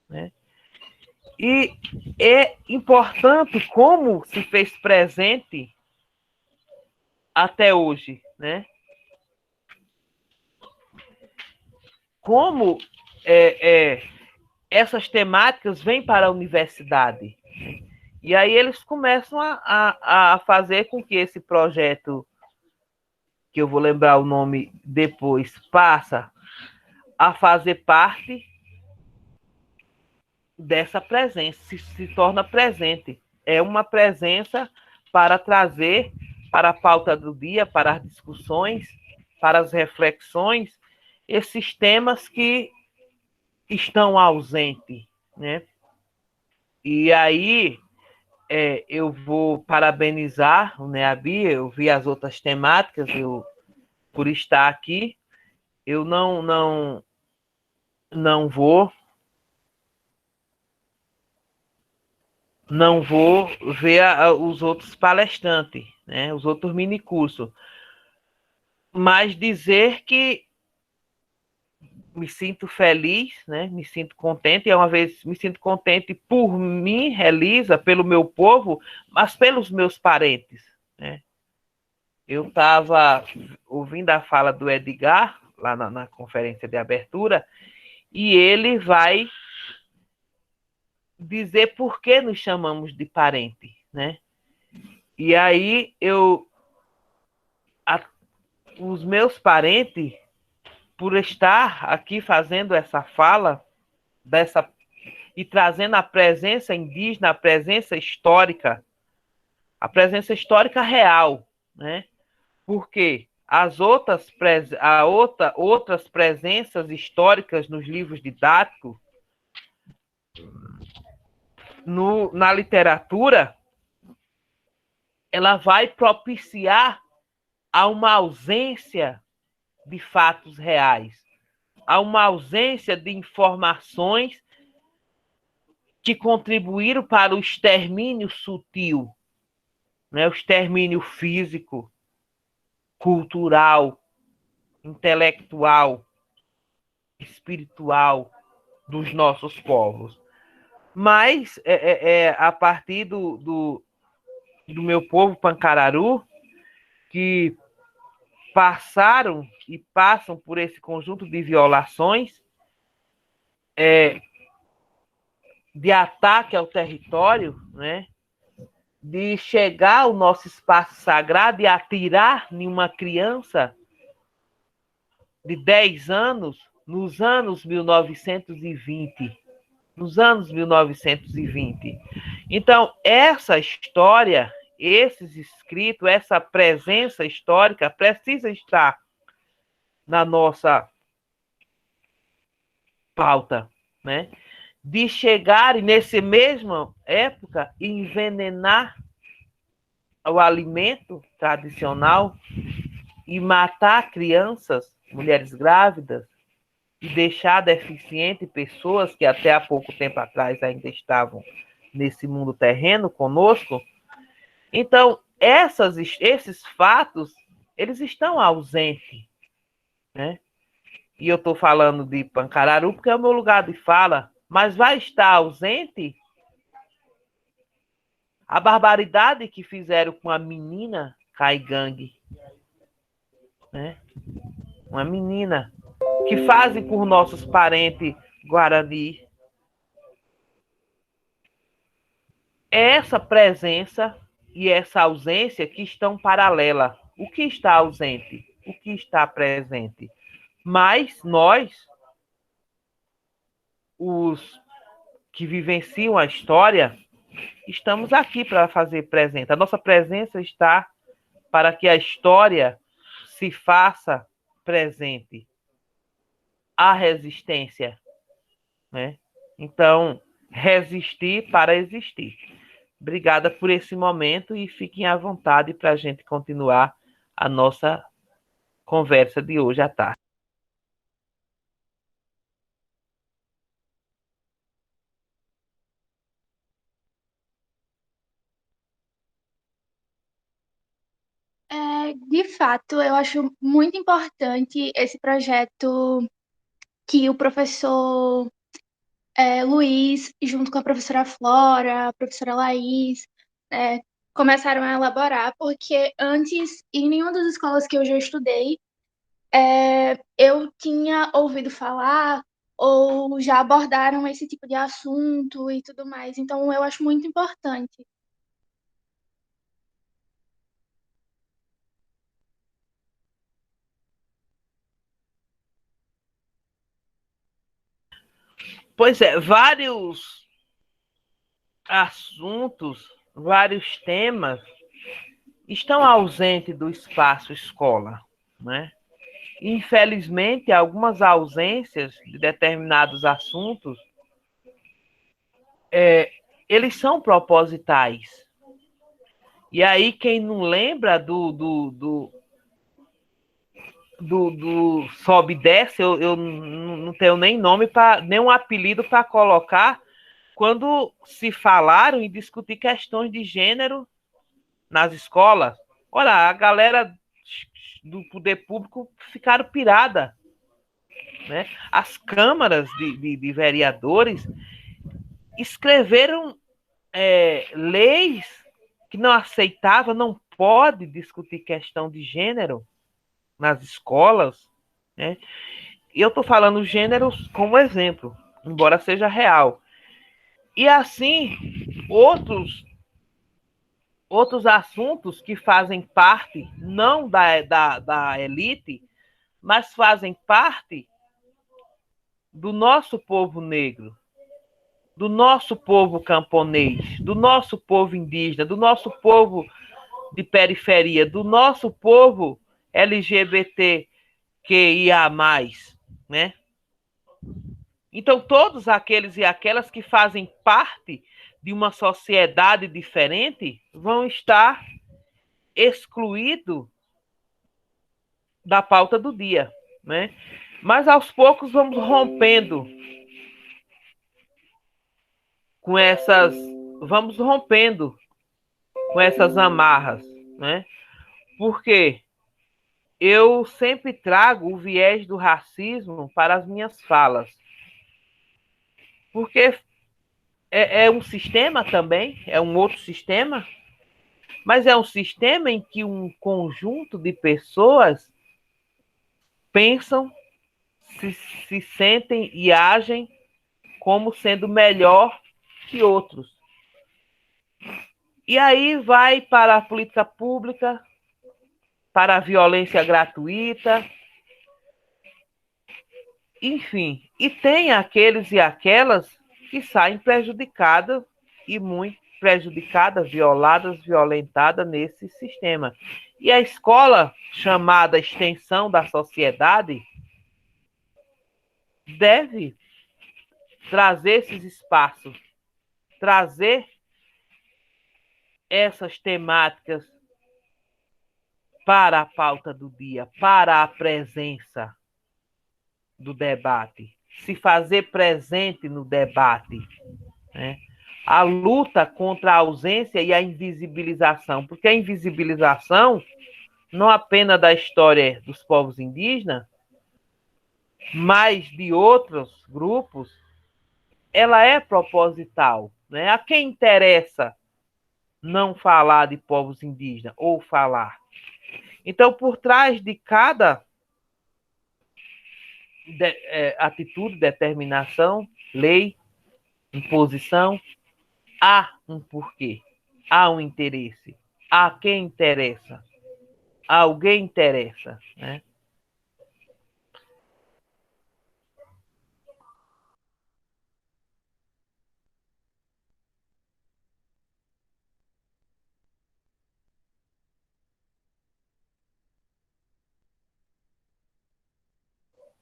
né? E é importante como se fez presente até hoje, né? Como essas temáticas vêm para a universidade. E aí eles começam a fazer com que esse projeto, que eu vou lembrar o nome depois, passa a fazer parte dessa presença, se torna presente. É uma presença para trazer para a pauta do dia, para as discussões, para as reflexões, esses temas que estão ausentes, né? E aí eu vou parabenizar o NEABI, eu vi as outras temáticas, por estar aqui, eu não vou não vou ver os outros palestrantes, né, os outros minicursos, mas dizer que me sinto feliz, né, me sinto contente, e uma vez me sinto contente por mim, Elisa, pelo meu povo, mas pelos meus parentes, né. Eu estava ouvindo a fala do Edgar, lá na conferência de abertura, e ele vai dizer por que nos chamamos de parente, né? E aí os meus parentes, por estar aqui fazendo essa fala, e trazendo a presença indígena, a presença histórica real, né? Porque outras presenças históricas nos livros didáticos, na literatura, ela vai propiciar a uma ausência de fatos reais, a uma ausência de informações que contribuíram para o extermínio sutil, né? O extermínio físico, cultural, intelectual, espiritual dos nossos povos. Mas, a partir do meu povo Pancararu, que passaram e passam por esse conjunto de violações, de ataque ao território, né? De chegar ao nosso espaço sagrado e atirar em uma criança de 10 anos nos anos 1920. Nos anos 1920. Então, essa história, esses escritos, essa presença histórica precisa estar na nossa pauta, né? De chegar e, nessa mesma época, envenenar o alimento tradicional e matar crianças, mulheres grávidas, e deixar deficiente pessoas que até há pouco tempo atrás ainda estavam nesse mundo terreno conosco. Então, esses fatos, eles estão ausentes, né? E eu estou falando de Pancararu porque é o meu lugar de fala, mas vai estar ausente a barbaridade que fizeram com a menina Caigangue, né? Uma menina que fazem por nossos parentes Guarani. Essa presença e essa ausência que estão paralelas. O que está ausente? O que está presente? Mas nós, os que vivenciam a história, estamos aqui para fazer presente. A nossa presença está para que a história se faça presente. A resistência, né? Então, resistir para existir. Obrigada por esse momento e fiquem à vontade para a gente continuar a nossa conversa de hoje à tarde. De fato, eu acho muito importante esse projeto que o professor Luiz, junto com a professora Flora, a professora Laís, é, começaram a elaborar, porque antes, em nenhuma das escolas que eu já estudei, eu tinha ouvido falar ou já abordaram esse tipo de assunto e tudo mais. Então, eu acho muito importante. Pois é, vários assuntos, vários temas estão ausentes do espaço escola, né? Infelizmente, algumas ausências de determinados assuntos, eles são propositais. E aí, quem não lembra do sobe e desce, eu não tenho nem nome, nem um apelido para colocar quando se falaram em discutir questões de gênero nas escolas, olha, a galera do poder público ficaram pirada, né? As câmaras de vereadores escreveram leis que não aceitavam, não pode discutir questão de gênero nas escolas, né? E eu estou falando gênero como exemplo, embora seja real. E assim, outros assuntos que fazem parte, não da elite, mas fazem parte do nosso povo negro, do nosso povo camponês, do nosso povo indígena, do nosso povo de periferia, do nosso povo LGBTQIA+, né? Então, todos aqueles e aquelas que fazem parte de uma sociedade diferente vão estar excluídos da pauta do dia, né? Mas, aos poucos, vamos rompendo com essas... Vamos rompendo com essas amarras, né? Porque eu sempre trago o viés do racismo para as minhas falas. Porque é um sistema também, é um outro sistema, mas é um sistema em que um conjunto de pessoas pensam, se sentem e agem como sendo melhor que outros. E aí vai para a política pública, para a violência gratuita, enfim. E tem aqueles e aquelas que saem prejudicadas e muito prejudicadas, violadas, violentadas nesse sistema. E a escola, chamada extensão da sociedade, deve trazer esses espaços, trazer essas temáticas para a pauta do dia, para a presença do debate, se fazer presente no debate, né? A luta contra a ausência e a invisibilização, porque a invisibilização, não apenas da história dos povos indígenas, mas de outros grupos, ela é proposital, né? A quem interessa não falar de povos indígenas ou falar? Então, por trás de cada atitude, determinação, lei, imposição, há um porquê, há um interesse, a quem interessa, a alguém interessa, né?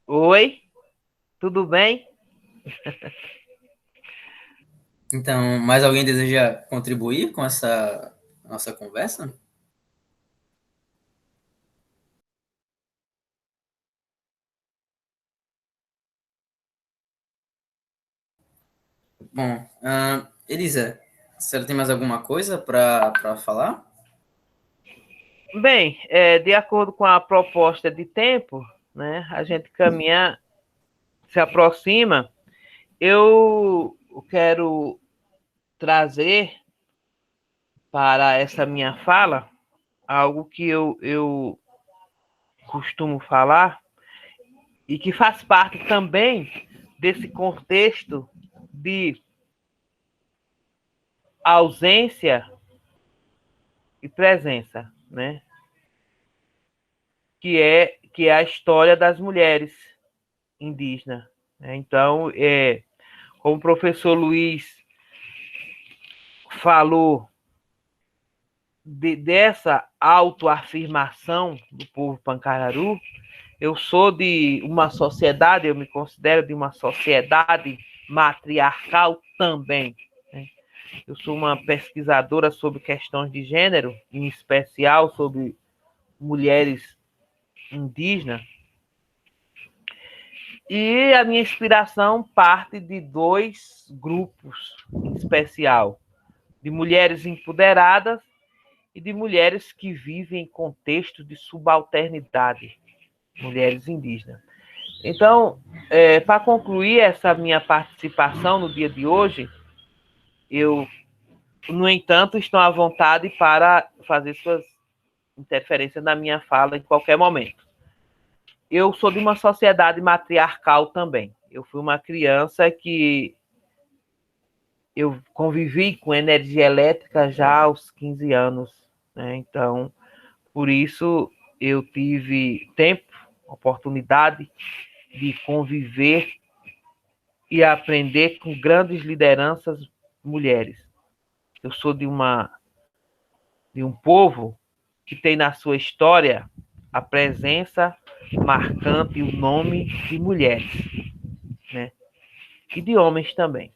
Oi, tudo bem? Então, mais alguém deseja contribuir com essa nossa conversa? Bom, Elisa, a senhora tem mais alguma coisa para falar? Bem, de acordo com a proposta de tempo, né, a gente caminha, se aproxima. Eu quero trazer para essa minha fala algo que eu costumo falar e que faz parte também desse contexto de ausência e presença, né? Que é a história das mulheres indígenas. Então, como o professor Luiz falou dessa autoafirmação do povo pancararu, eu sou de uma sociedade, eu me considero de uma sociedade matriarcal também, né? Eu sou uma pesquisadora sobre questões de gênero, em especial sobre mulheres indígenas. E a minha inspiração parte de 2 grupos em especial, de mulheres empoderadas e de mulheres que vivem em contexto de subalternidade, mulheres indígenas. Então, para concluir essa minha participação no dia de hoje, eu, no entanto, estou à vontade para fazer suas interferências na minha fala em qualquer momento. Eu sou de uma sociedade matriarcal também. Eu fui uma criança que eu convivi com energia elétrica já aos 15 anos, né? Então, por isso, eu tive tempo, oportunidade de conviver e aprender com grandes lideranças mulheres. Eu sou de um povo que tem na sua história a presença marcante e o nome de mulheres, né? E de homens também.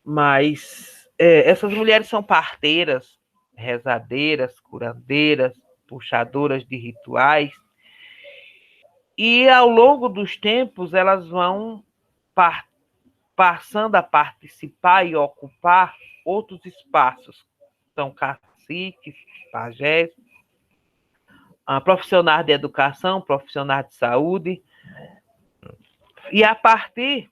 Mas essas mulheres são parteiras, rezadeiras, curandeiras, puxadoras de rituais, e ao longo dos tempos elas vão passando a participar e ocupar outros espaços. São caciques, pajés, profissionais de educação, profissionais de saúde. E a partir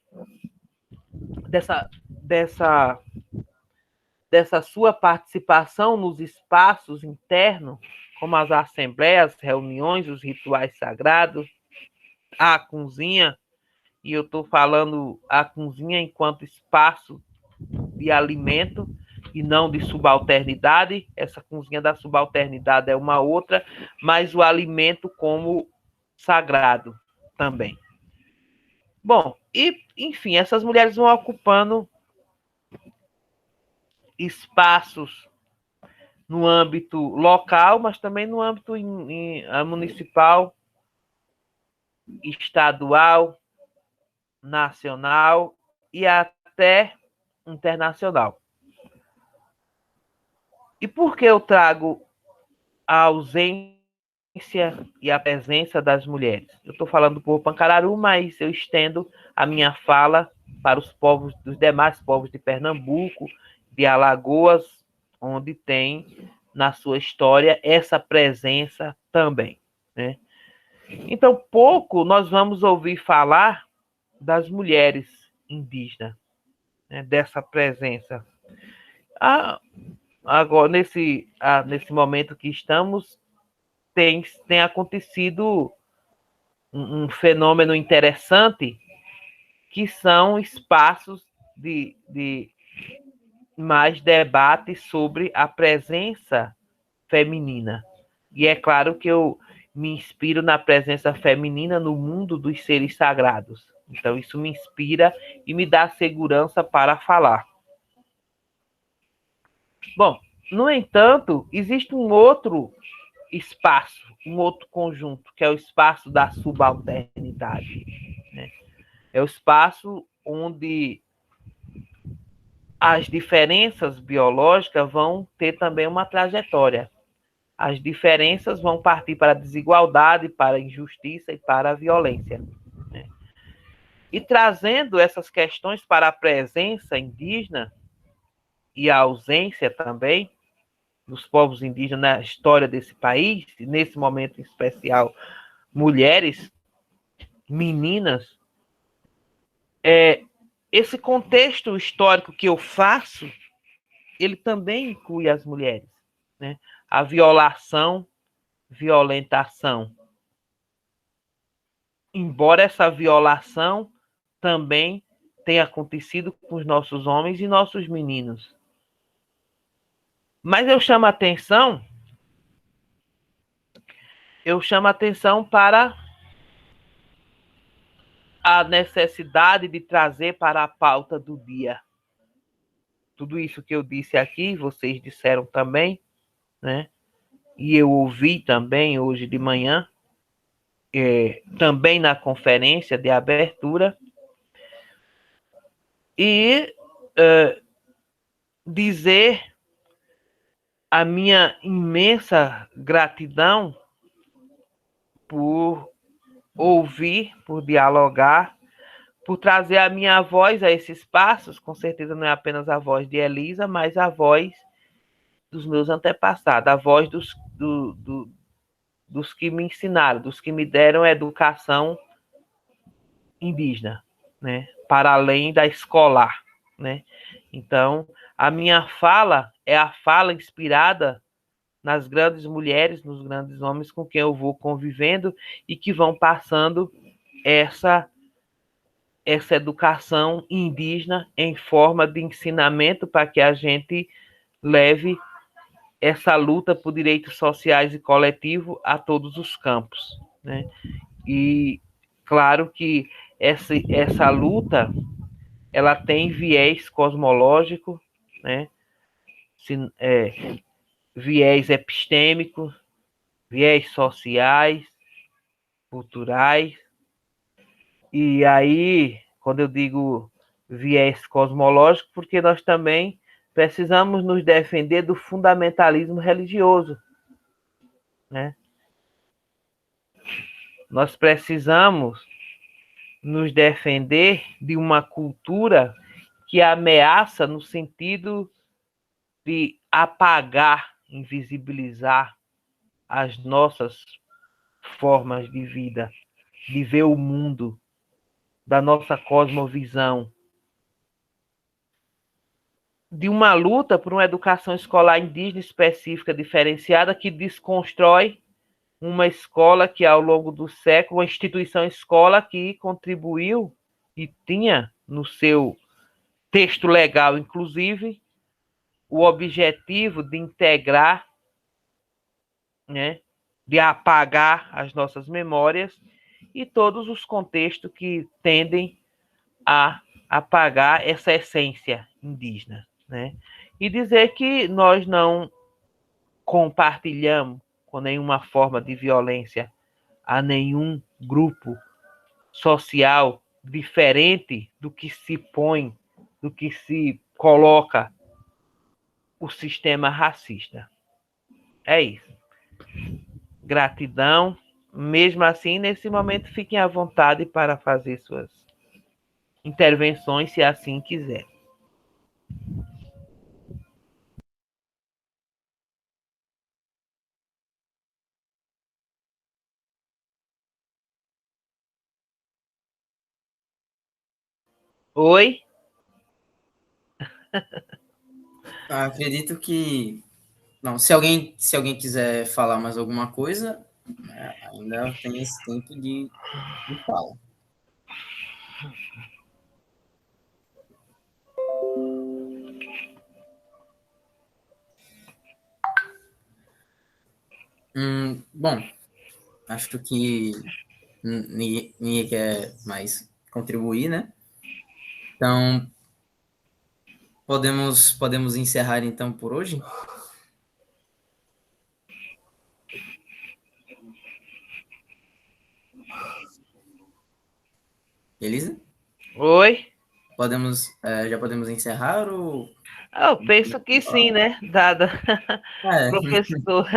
dessa sua participação nos espaços internos, como as assembleias, reuniões, os rituais sagrados, a cozinha, e eu estou falando a cozinha enquanto espaço de alimento e não de subalternidade. Essa cozinha da subalternidade é uma outra, mas o alimento como sagrado também. Bom, e enfim, essas mulheres vão ocupando espaços no âmbito local, mas também no âmbito municipal, estadual, nacional e até internacional. E por que eu trago a ausência e a presença das mulheres? Eu estou falando do povo Pancararu, mas eu estendo a minha fala para os povos, dos demais povos de Pernambuco, de Alagoas, onde tem na sua história essa presença também, né? Então, pouco nós vamos ouvir falar das mulheres indígenas, né, dessa presença. Agora, nesse momento que estamos, tem acontecido um fenômeno interessante, que são espaços de mais debate sobre a presença feminina. E é claro que eu me inspiro na presença feminina no mundo dos seres sagrados. Então, isso me inspira e me dá segurança para falar. Bom, no entanto, existe um outro espaço, um outro conjunto, que é o espaço da subalternidade, né? É o espaço onde as diferenças biológicas vão ter também uma trajetória. As diferenças vão partir para a desigualdade, para a injustiça e para a violência, né? E trazendo essas questões para a presença indígena e a ausência também dos povos indígenas na história desse país, nesse momento em especial, mulheres, meninas, esse contexto histórico que eu faço, ele também inclui as mulheres, né? A violação, violentação. Embora essa violação também tenha acontecido com os nossos homens e nossos meninos. Mas eu chamo a atenção para a necessidade de trazer para a pauta do dia. Tudo isso que eu disse aqui, vocês disseram também, né? E eu ouvi também hoje de manhã, também na conferência de abertura, e dizer a minha imensa gratidão por ouvir, por dialogar por trazer a minha voz a esses passos. Com certeza não é apenas a voz de Elisa, mas a voz dos meus antepassados, a voz dos que me ensinaram, dos que me deram educação indígena, né? Para além da escolar, né? Então, a minha fala é a fala inspirada nas grandes mulheres, nos grandes homens com quem eu vou convivendo e que vão passando essa educação indígena em forma de ensinamento para que a gente leve essa luta por direitos sociais e coletivos a todos os campos, né? E claro que essa luta ela tem viés cosmológico, né? Viés epistêmico, viés sociais, culturais. E aí, quando eu digo viés cosmológico, porque nós também precisamos nos defender do fundamentalismo religioso, né? Nós precisamos nos defender de uma cultura que ameaça no sentido de apagar, invisibilizar as nossas formas de vida, de ver o mundo, da nossa cosmovisão, de uma luta por uma educação escolar indígena específica, diferenciada, que desconstrói uma escola que, ao longo do século, uma instituição escola que contribuiu e tinha no seu texto legal, inclusive, o objetivo de integrar, né, de apagar as nossas memórias e todos os contextos que tendem a apagar essa essência indígena, né? E dizer que nós não compartilhamos com nenhuma forma de violência a nenhum grupo social diferente do que se põe, do que se coloca o sistema racista. É isso. Gratidão. Mesmo assim, nesse momento, fiquem à vontade para fazer suas intervenções, se assim quiser. Oi? Acredito que... Não, se alguém quiser falar mais alguma coisa, ainda tem esse tempo de fala. Bom, acho que ninguém quer mais contribuir, né? Então, podemos encerrar então por hoje? Beleza? Oi? Já podemos encerrar ou... Eu penso que sim, né? Dada É, professor.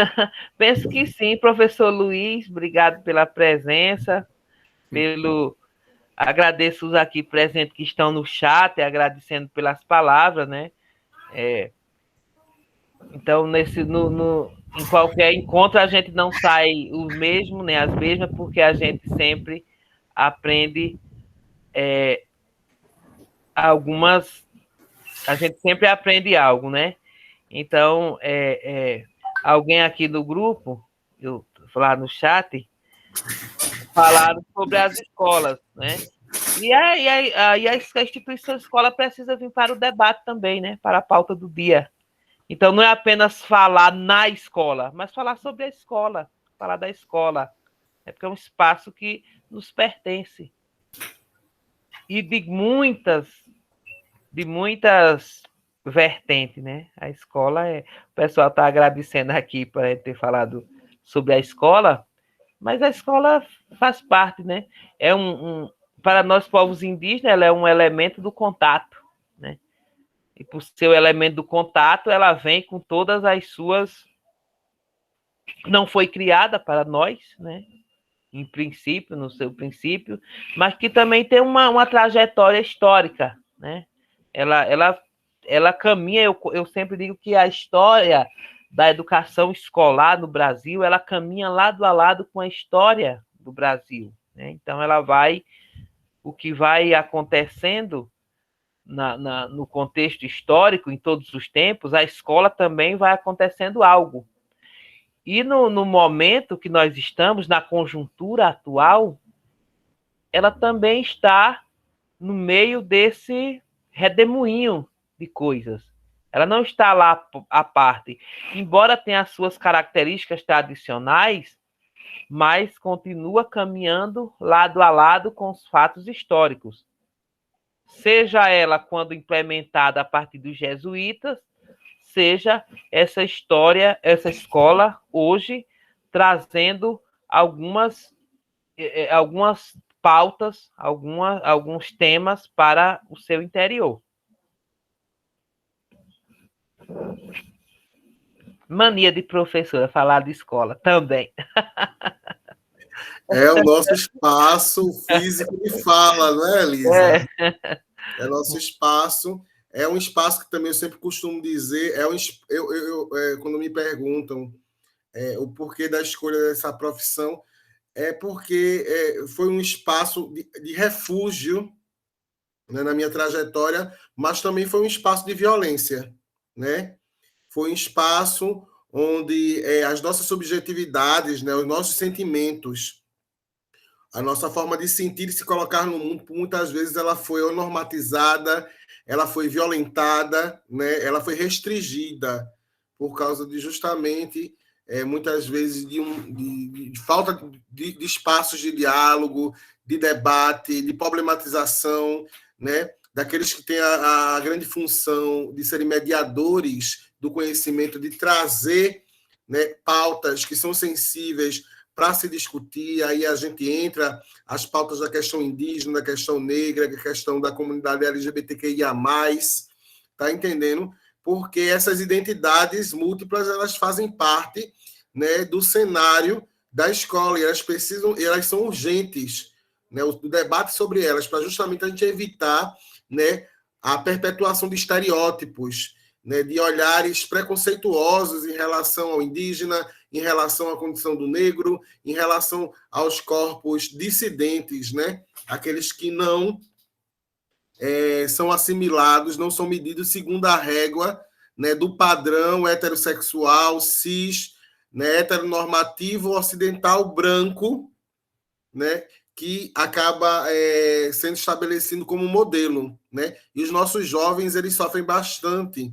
Penso que sim, professor Luiz, obrigado pela presença, pelo agradeço os aqui presentes que estão no chat, agradecendo pelas palavras, né? Então, em qualquer encontro, a gente não sai o mesmo, né? As mesmas, porque a gente sempre aprende algumas. A gente sempre aprende algo, né? Então, alguém aqui do grupo, eu lá no chat, falaram sobre as escolas, né? E a instituição escola precisa vir para o debate também, né? Para a pauta do dia. Então, não é apenas falar na escola, mas falar sobre a escola, falar da escola. É porque é um espaço que nos pertence. E de muitas vertentes, né? A escola o pessoal está agradecendo aqui por ter falado sobre a escola, mas a escola faz parte, né? Para nós, povos indígenas, ela é um elemento do contato, né? E por ser o elemento do contato, ela vem com todas as suas... Não foi criada para nós, né? em princípio, no seu princípio, mas que também tem uma trajetória histórica, né? Ela caminha, eu sempre digo que a história da educação escolar no Brasil, ela caminha lado a lado com a história do Brasil, né? Então, o que vai acontecendo no contexto histórico, em todos os tempos, a escola também vai acontecendo algo. E no momento que nós estamos, na conjuntura atual, ela também está no meio desse redemoinho de coisas. Ela não está lá à parte. Embora tenha as suas características tradicionais, mas continua caminhando lado a lado com os fatos históricos. Seja ela quando implementada a partir dos jesuítas, seja essa história, essa escola hoje trazendo algumas pautas, alguns temas para o seu interior. Mania de professora falar de escola também. É o nosso espaço físico de fala, não é, Elisa? É nosso espaço. É um espaço que também eu sempre costumo dizer, quando me perguntam o porquê da escolha dessa profissão, é porque foi um espaço de refúgio, né, na minha trajetória, mas também foi um espaço de violência, né? Foi um espaço onde as nossas subjetividades, né, os nossos sentimentos, a nossa forma de sentir e se colocar no mundo, muitas vezes ela foi normatizada, ela foi violentada, né? Ela foi restringida por causa de justamente, muitas vezes, de falta de espaços de diálogo, de debate, de problematização, né? Daqueles que têm a grande função de serem mediadores do conhecimento, de trazer, né, pautas que são sensíveis para se discutir, aí a gente entra as pautas da questão indígena, da questão negra, da questão da comunidade LGBTQIA+, tá entendendo? Porque essas identidades múltiplas, elas fazem parte, né, do cenário da escola, e elas são urgentes, né, o debate sobre elas, para justamente a gente evitar, né, a perpetuação de estereótipos, né, de olhares preconceituosos em relação ao indígena, em relação à condição do negro, em relação aos corpos dissidentes, né? Aqueles que não são assimilados, não são medidos segundo a régua, né, do padrão heterossexual, cis, né, heteronormativo, ocidental, branco, né, que acaba sendo estabelecido como modelo, né? E os nossos jovens, eles sofrem bastante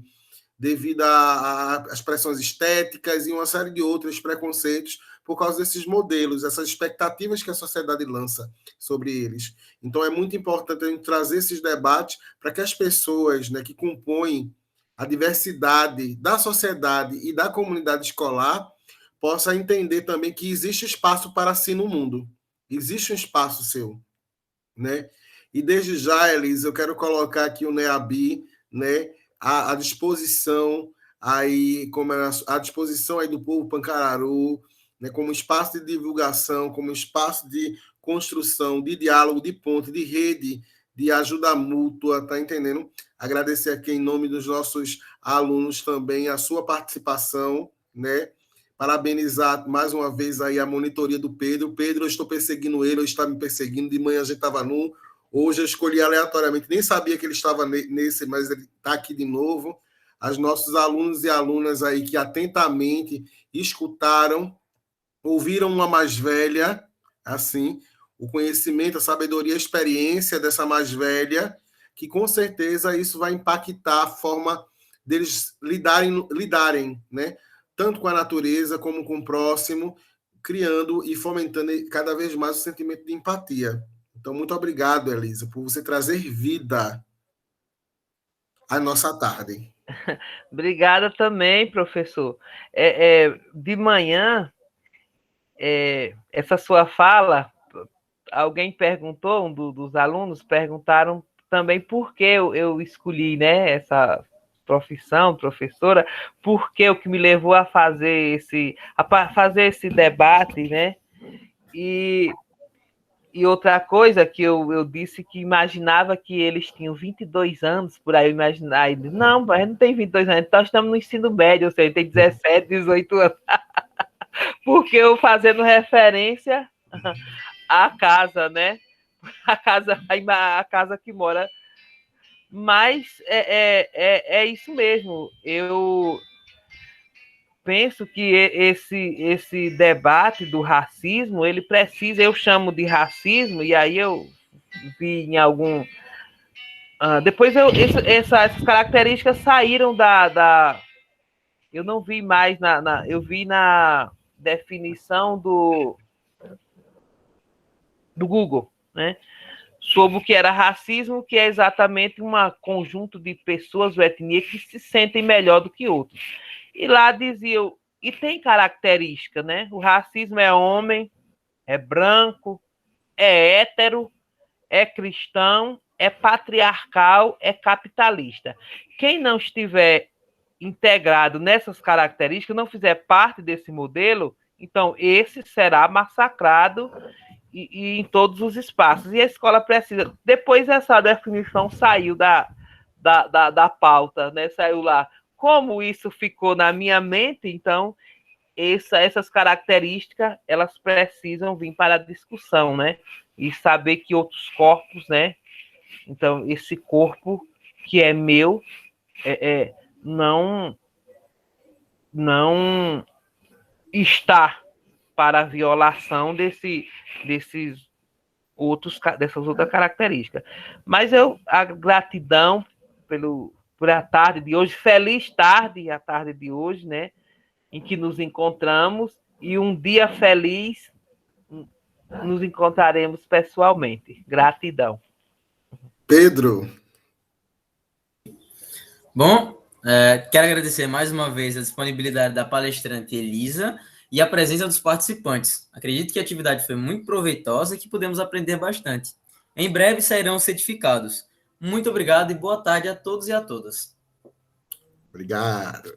devido às pressões estéticas e uma série de outros preconceitos por causa desses modelos, essas expectativas que a sociedade lança sobre eles. Então, é muito importante a gente trazer esses debates para que as pessoas, né, que compõem a diversidade da sociedade e da comunidade escolar possam entender também que existe espaço para si no mundo. Existe um espaço seu, né? E desde já, Elisa, eu quero colocar aqui o NEABI, né, à disposição aí, como à disposição aí do povo pancararu, né, como espaço de divulgação, como espaço de construção, de diálogo, de ponte, de rede, de ajuda mútua, tá entendendo? Agradecer aqui em nome dos nossos alunos também a sua participação, né? Parabenizar mais uma vez aí a monitoria do Pedro. Pedro, eu estou perseguindo ele, ou está me perseguindo. De manhã a gente estava num, hoje eu escolhi aleatoriamente, nem sabia que ele estava nesse, mas ele está aqui de novo. Os nossos alunos e alunas aí que atentamente escutaram, ouviram uma mais velha, assim, o conhecimento, a sabedoria, a experiência dessa mais velha, que com certeza isso vai impactar a forma deles lidarem, né? Tanto com a natureza como com o próximo, criando e fomentando cada vez mais o sentimento de empatia. Então, muito obrigado, Elisa, por você trazer vida à nossa tarde. Obrigada também, professor. De manhã, essa sua fala, alguém perguntou, dos alunos perguntaram também por que eu escolhi, né, essa profissão, professora, por que o que me levou a fazer esse debate, né? E outra coisa que eu disse que imaginava que eles tinham 22 anos, por aí eu imaginar. Não, a gente não tem 22 anos, nós estamos no ensino médio, ou seja, tem 17, 18 anos. Porque eu fazendo referência à casa, né? A casa que mora. Mas é isso mesmo. Eu penso que esse debate do racismo, ele precisa, eu chamo de racismo, e aí eu vi em algum... depois essas características saíram eu não vi mais, eu vi na definição do Google, né? Sobre o que era racismo, que é exatamente um conjunto de pessoas ou etnia que se sentem melhor do que outros. E lá diziam, e tem característica, né? O racismo é homem, é branco, é hétero, é cristão, é patriarcal, é capitalista. Quem não estiver integrado nessas características, não fizer parte desse modelo, então esse será massacrado e em todos os espaços. E a escola precisa. Depois essa definição saiu da pauta, né? Saiu lá. Como isso ficou na minha mente, então essas características elas precisam vir para a discussão, né? E saber que outros corpos, né? Então esse corpo que é meu não está para a violação dessas outras características. Mas a gratidão por a tarde de hoje, feliz tarde, a tarde de hoje, né? Em que nos encontramos, e um dia feliz nos encontraremos pessoalmente. Gratidão. Pedro. Bom, quero agradecer mais uma vez a disponibilidade da palestrante Elisa e a presença dos participantes. Acredito que a atividade foi muito proveitosa e que pudemos aprender bastante. Em breve sairão os certificados. Muito obrigado e boa tarde a todos e a todas. Obrigado.